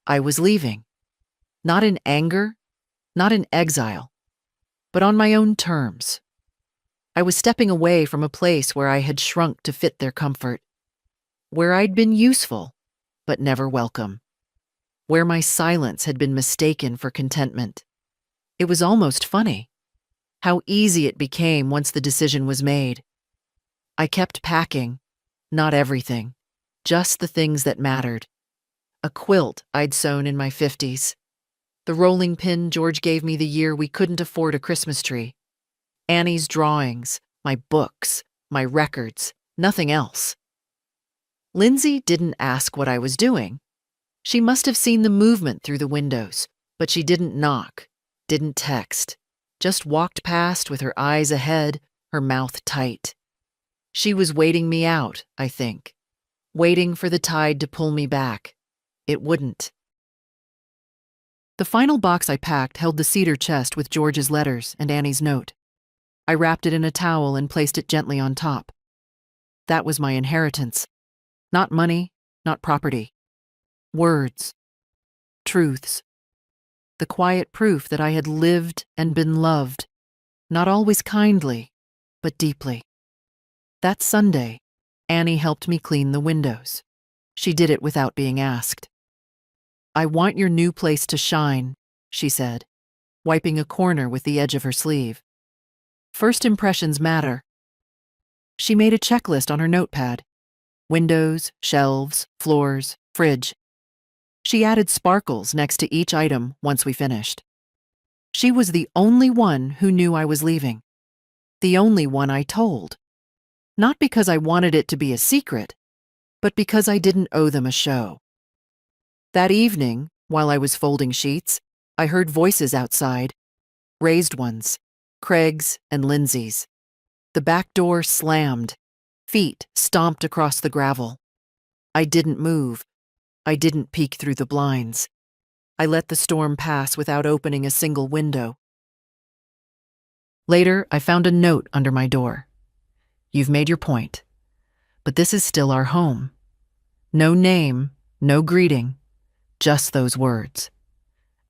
I was leaving, not in anger, not in exile, but on my own terms. I was stepping away from a place where I had shrunk to fit their comfort, where I'd been useful, but never welcome, where my silence had been mistaken for contentment. It was almost funny how easy it became once the decision was made. I kept packing, not everything, just the things that mattered. A quilt I'd sewn in my 50s, the rolling pin George gave me the year we couldn't afford a Christmas tree, Annie's drawings, my books, my records, nothing else. Lindsay didn't ask what I was doing. She must have seen the movement through the windows, but she didn't knock, didn't text, just walked past with her eyes ahead, her mouth tight. She was waiting me out, I think, waiting for the tide to pull me back. It wouldn't. The final box I packed held the cedar chest with George's letters and Annie's note. I wrapped it in a towel and placed it gently on top. That was my inheritance. Not money, not property. Words. Truths. The quiet proof that I had lived and been loved, not always kindly, but deeply. That Sunday, Annie helped me clean the windows. She did it without being asked. "I want your new place to shine," she said, wiping a corner with the edge of her sleeve. "First impressions matter." She made a checklist on her notepad. Windows, shelves, floors, fridge. She added sparkles next to each item once we finished. She was the only one who knew I was leaving. The only one I told. Not because I wanted it to be a secret, but because I didn't owe them a show. That evening, while I was folding sheets, I heard voices outside. Raised ones. Craig's and Lindsay's. The back door slammed. Feet stomped across the gravel. I didn't move. I didn't peek through the blinds. I let the storm pass without opening a single window. Later, I found a note under my door. "You've made your point, but this is still our home." No name, no greeting, just those words,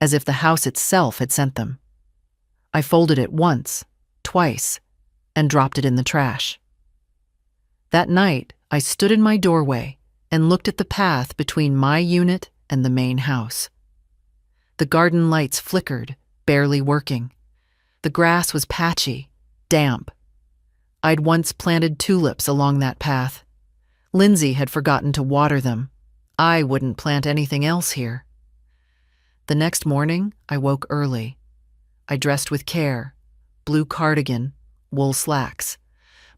as if the house itself had sent them. I folded it once, twice, and dropped it in the trash. That night, I stood in my doorway and looked at the path between my unit and the main house. The garden lights flickered, barely working. The grass was patchy, damp. I'd once planted tulips along that path. Lindsay had forgotten to water them. I wouldn't plant anything else here. The next morning, I woke early. I dressed with care, blue cardigan, wool slacks,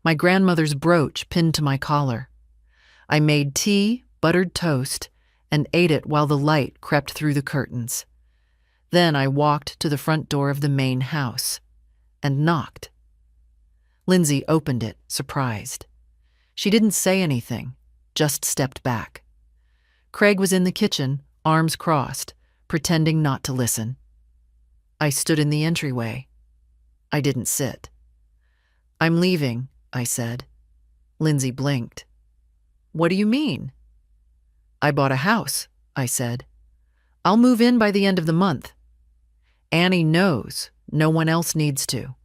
my grandmother's brooch pinned to my collar. I made tea, buttered toast, and ate it while the light crept through the curtains. Then I walked to the front door of the main house and knocked. Lindsay opened it, surprised. She didn't say anything, just stepped back. Craig was in the kitchen, arms crossed, pretending not to listen. I stood in the entryway. I didn't sit. "I'm leaving," I said. Lindsay blinked. "What do you mean?" "I bought a house," I said. "I'll move in by the end of the month. Annie knows. No one else needs to."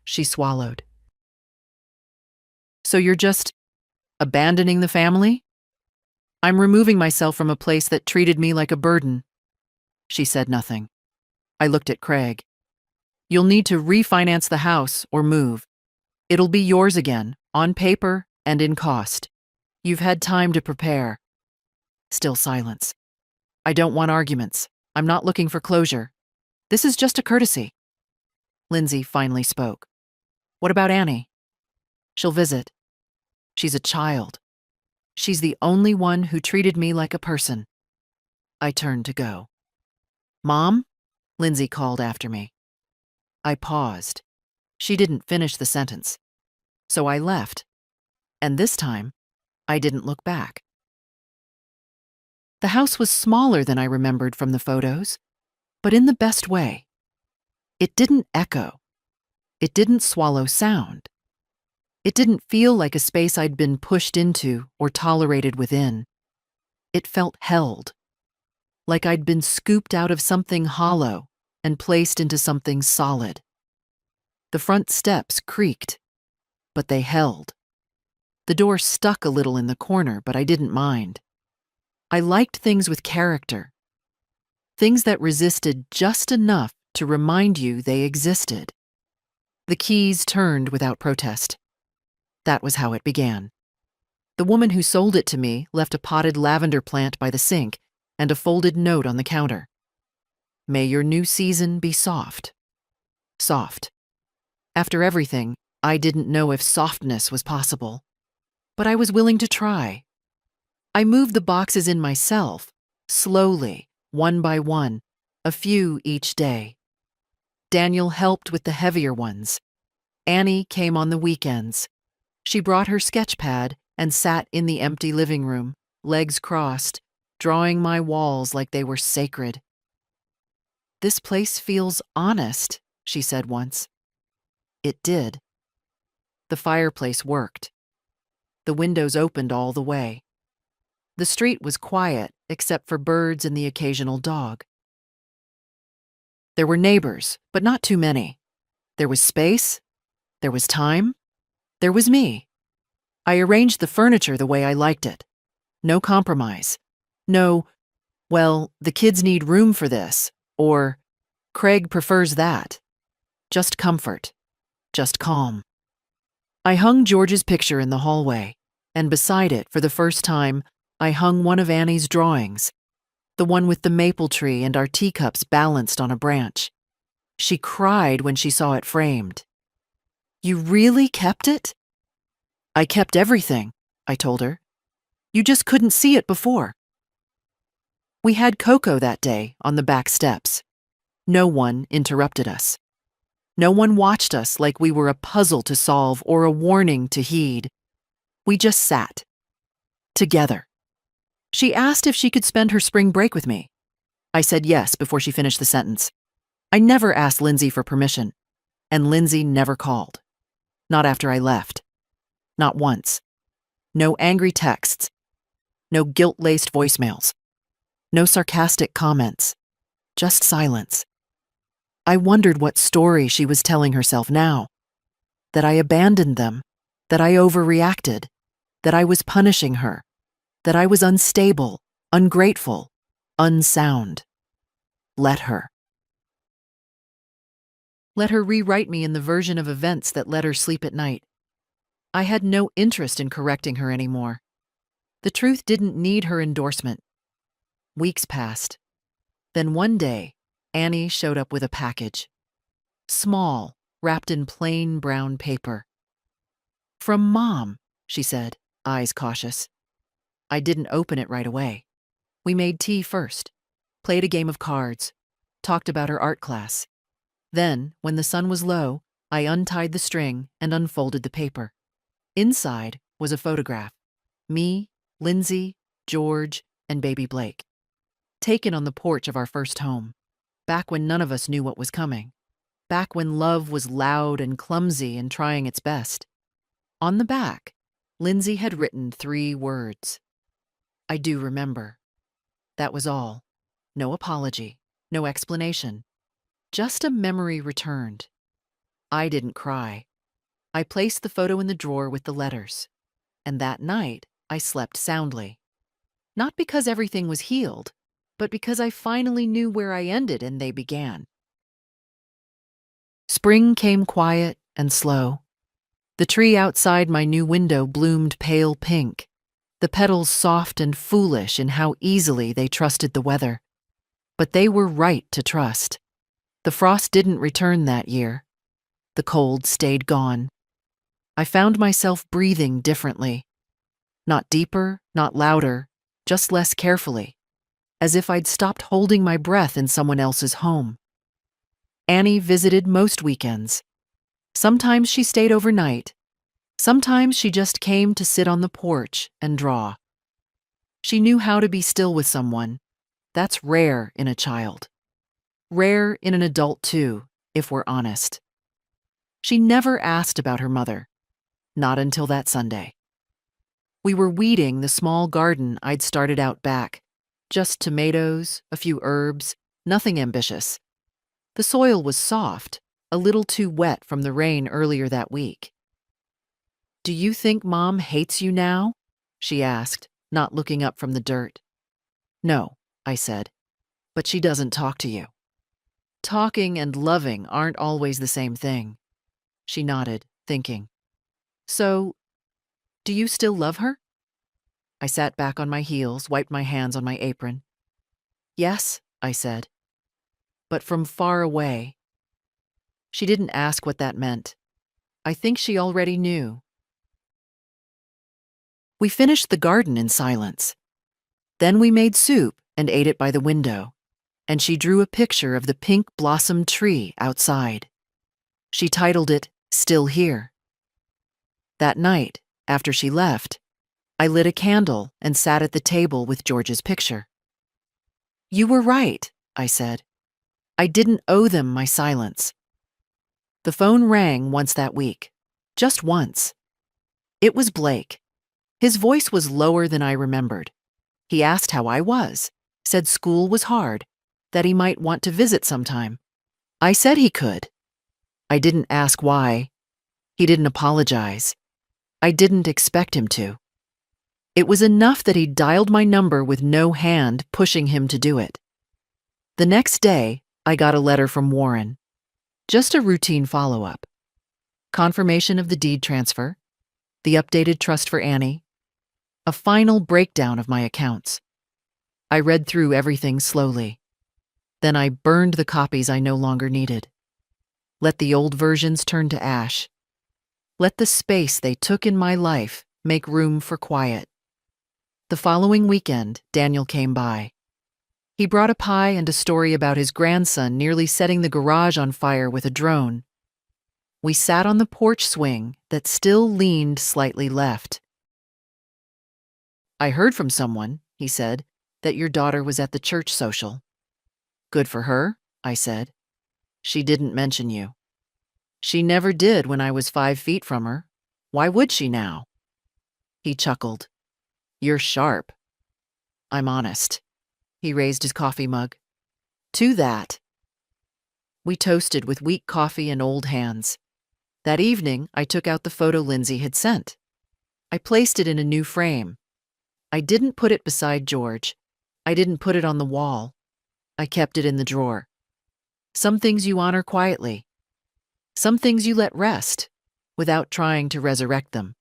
She swallowed. "So you're just abandoning the family?" "I'm removing myself from a place that treated me like a burden." She said nothing. I looked at Craig. "You'll need to refinance the house or move. It'll be yours again, on paper and in cost. You've had time to prepare." Still silence. "I don't want arguments. I'm not looking for closure. This is just a courtesy." Lindsay finally spoke. "What about Annie?" "She'll visit. She's a child. She's the only one who treated me like a person." I turned to go. "Mom?" Lindsay called after me. I paused. She didn't finish the sentence. So I left, and this time, I didn't look back. The house was smaller than I remembered from the photos, but in the best way. It didn't echo. It didn't swallow sound. It didn't feel like a space I'd been pushed into or tolerated within. It felt held, like I'd been scooped out of something hollow and placed into something solid. The front steps creaked, but they held. The door stuck a little in the corner, but I didn't mind. I liked things with character, things that resisted just enough to remind you they existed. The keys turned without protest. That was how it began. The woman who sold it to me left a potted lavender plant by the sink and a folded note on the counter. May your new season be soft. Soft. After everything, I didn't know if softness was possible, but I was willing to try. I moved the boxes in myself, slowly, one by one, a few each day. Daniel helped with the heavier ones. Annie came on the weekends. She brought her sketch pad and sat in the empty living room, legs crossed, drawing my walls like they were sacred. "This place feels honest," she said once. It did. The fireplace worked. The windows opened all the way. The street was quiet, except for birds and the occasional dog. There were neighbors, but not too many. There was space. There was time. There was me. I arranged the furniture the way I liked it. No compromise. No, well, the kids need room for this, or Craig prefers that. Just comfort. Just calm. I hung George's picture in the hallway, and beside it, for the first time, I hung one of Annie's drawings, the one with the maple tree and our teacups balanced on a branch. She cried when she saw it framed. "You really kept it?" "I kept everything," I told her. "You just couldn't see it before." We had cocoa that day on the back steps. No one interrupted us. No one watched us like we were a puzzle to solve or a warning to heed. We just sat. Together. She asked if she could spend her spring break with me. I said yes before she finished the sentence. I never asked Lindsay for permission, and Lindsay never called. Not after I left. Not once. No angry texts. No guilt-laced voicemails. No sarcastic comments. Just silence. I wondered what story she was telling herself now. That I abandoned them. That I overreacted. That I was punishing her. That I was unstable, ungrateful, unsound. Let her. Let her rewrite me in the version of events that let her sleep at night. I had no interest in correcting her anymore. The truth didn't need her endorsement. Weeks passed. Then one day, Annie showed up with a package. Small, wrapped in plain brown paper. "From Mom," she said, eyes cautious. I didn't open it right away. We made tea first, played a game of cards, talked about her art class. Then, when the sun was low, I untied the string and unfolded the paper. Inside was a photograph. Me, Lindsay, George, and baby Blake. Taken on the porch of our first home. Back when none of us knew what was coming. Back when love was loud and clumsy and trying its best. On the back, Lindsay had written 3 words. I do remember. That was all. No apology, no explanation. Just a memory returned. I didn't cry. I placed the photo in the drawer with the letters. And that night, I slept soundly. Not because everything was healed, but because I finally knew where I ended and they began. Spring came quiet and slow. The tree outside my new window bloomed pale pink, the petals soft and foolish in how easily they trusted the weather. But they were right to trust. The frost didn't return that year. The cold stayed gone. I found myself breathing differently. Not deeper, not louder, just less carefully, as if I'd stopped holding my breath in someone else's home. Annie visited most weekends. Sometimes she stayed overnight. Sometimes she just came to sit on the porch and draw. She knew how to be still with someone. That's rare in a child. Rare in an adult, too, if we're honest. She never asked about her mother. Not until that Sunday. We were weeding the small garden I'd started out back. Just tomatoes, a few herbs, nothing ambitious. The soil was soft, a little too wet from the rain earlier that week. "Do you think Mom hates you now?" she asked, not looking up from the dirt. "No," I said, "but she doesn't talk to you." "Talking and loving aren't always the same thing." She nodded, thinking. "So, do you still love her?" I sat back on my heels, wiped my hands on my apron. "Yes," I said, "but from far away." She didn't ask what that meant. I think she already knew. We finished the garden in silence. Then we made soup and ate it by the window, and she drew a picture of the pink blossomed tree outside. She titled it, "Still Here." That night, after she left, I lit a candle and sat at the table with George's picture. "You were right," I said. "I didn't owe them my silence." The phone rang once that week. Just once. It was Blake. His voice was lower than I remembered. He asked how I was, said school was hard, that he might want to visit sometime. I said he could. I didn't ask why. He didn't apologize. I didn't expect him to. It was enough that he dialed my number with no hand pushing him to do it. The next day, I got a letter from Warren. Just a routine follow-up. Confirmation of the deed transfer, the updated trust for Annie, a final breakdown of my accounts. I read through everything slowly. Then I burned the copies I no longer needed. Let the old versions turn to ash. Let the space they took in my life make room for quiet. The following weekend, Daniel came by. He brought a pie and a story about his grandson nearly setting the garage on fire with a drone. We sat on the porch swing that still leaned slightly left. "I heard from someone," he said, "that your daughter was at the church social." "Good for her," I said. "She didn't mention you." "She never did when I was 5 feet from her. Why would she now?" He chuckled. "You're sharp." "I'm honest." He raised his coffee mug. "To that." We toasted with weak coffee and old hands. That evening, I took out the photo Lindsay had sent. I placed it in a new frame. I didn't put it beside George. I didn't put it on the wall. I kept it in the drawer. Some things you honor quietly. Some things you let rest, without trying to resurrect them.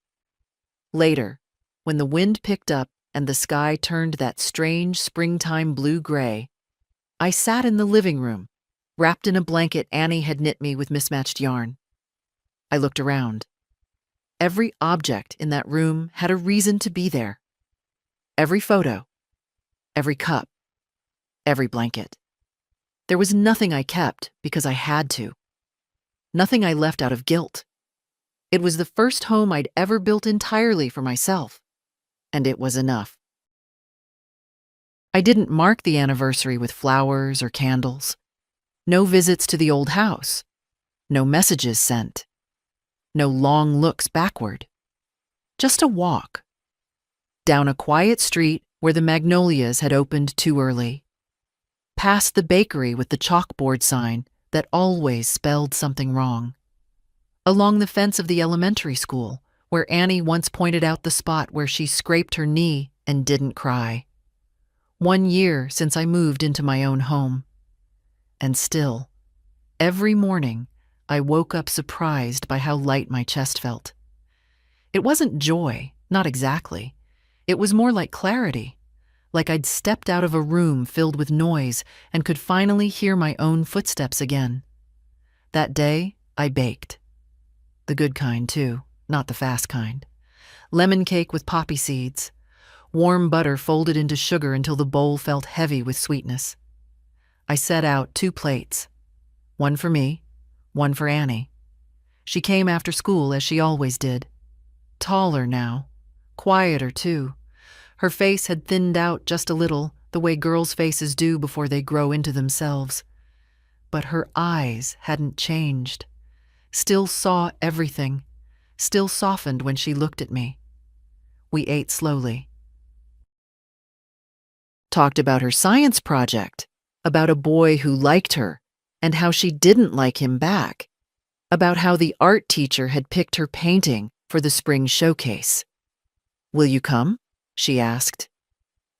Later, when the wind picked up and the sky turned that strange springtime blue-gray, I sat in the living room, wrapped in a blanket Annie had knit me with mismatched yarn. I looked around. Every object in that room had a reason to be there. Every photo, every cup, every blanket. There was nothing I kept because I had to. Nothing I left out of guilt. It was the first home I'd ever built entirely for myself, and it was enough. I didn't mark the anniversary with flowers or candles. No visits to the old house. No messages sent. No long looks backward. Just a walk. Down a quiet street where the magnolias had opened too early. Past the bakery with the chalkboard sign that always spelled something wrong. Along the fence of the elementary school, where Annie once pointed out the spot where she scraped her knee and didn't cry. 1 year since I moved into my own home. And still, every morning, I woke up surprised by how light my chest felt. It wasn't joy, not exactly. It was more like clarity, like I'd stepped out of a room filled with noise and could finally hear my own footsteps again. That day, I baked. The good kind, too, not the fast kind. Lemon cake with poppy seeds. Warm butter folded into sugar until the bowl felt heavy with sweetness. I set out 2 plates. One for me, one for Annie. She came after school as she always did. Taller now. Quieter, too. Her face had thinned out just a little, the way girls' faces do before they grow into themselves. But her eyes hadn't changed. Still saw everything. Still softened when she looked at me. We ate slowly. Talked about her science project, about a boy who liked her, and how she didn't like him back, about how the art teacher had picked her painting for the spring showcase. "Will you come?" she asked.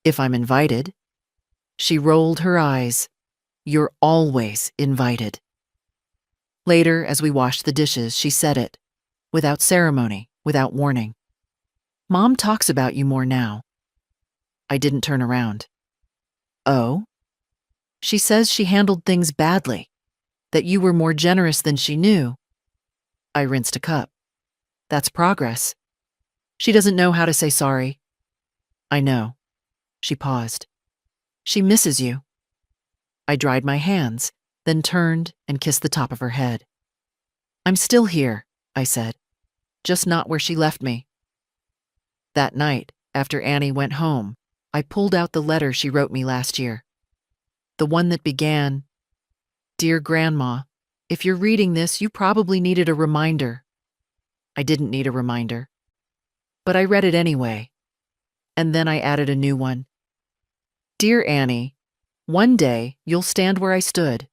"If I'm invited." She rolled her eyes. "You're always invited." Later, as we washed the dishes, she said it, without ceremony, without warning. "Mom talks about you more now." I didn't turn around. "Oh?" "She says she handled things badly, that you were more generous than she knew." I rinsed a cup. "That's progress." "She doesn't know how to say sorry." "I know." She paused. "She misses you." I dried my hands, then turned and kissed the top of her head. "I'm still here," I said, "just not where she left me." That night, after Annie went home, I pulled out the letter she wrote me last year. The one that began, "Dear Grandma, if you're reading this, you probably needed a reminder." I didn't need a reminder. But I read it anyway. And then I added a new one. "Dear Annie, one day you'll stand where I stood.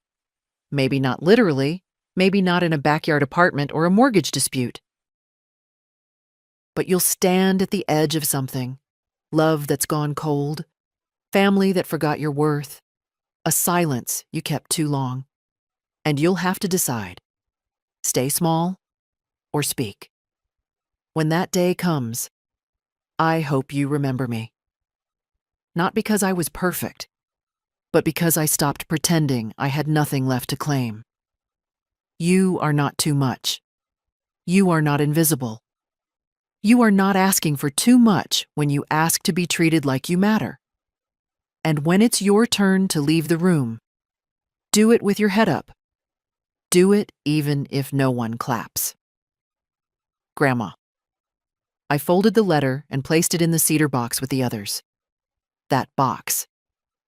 Maybe not literally, maybe not in a backyard apartment or a mortgage dispute. But you'll stand at the edge of something. Love that's gone cold, family that forgot your worth, a silence you kept too long. And you'll have to decide, stay small or speak. When that day comes, I hope you remember me. Not because I was perfect, but because I stopped pretending I had nothing left to claim. You are not too much. You are not invisible. You are not asking for too much when you ask to be treated like you matter. And when it's your turn to leave the room, do it with your head up. Do it even if no one claps. Grandma." I folded the letter and placed it in the cedar box with the others. That box,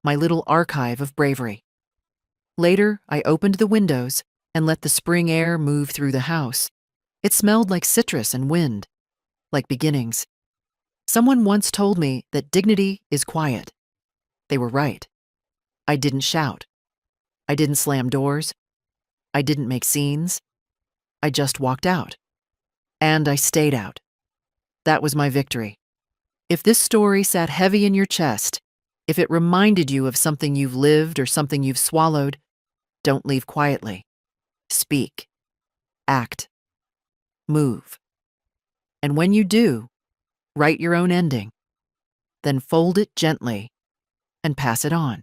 my little archive of bravery. Later, I opened the windows and let the spring air move through the house. It smelled like citrus and wind, like beginnings. Someone once told me that dignity is quiet. They were right. I didn't shout. I didn't slam doors. I didn't make scenes. I just walked out. And I stayed out. That was my victory. If this story sat heavy in your chest, if it reminded you of something you've lived or something you've swallowed, don't leave quietly. Speak. Act. Move. And when you do, write your own ending. Then fold it gently and pass it on.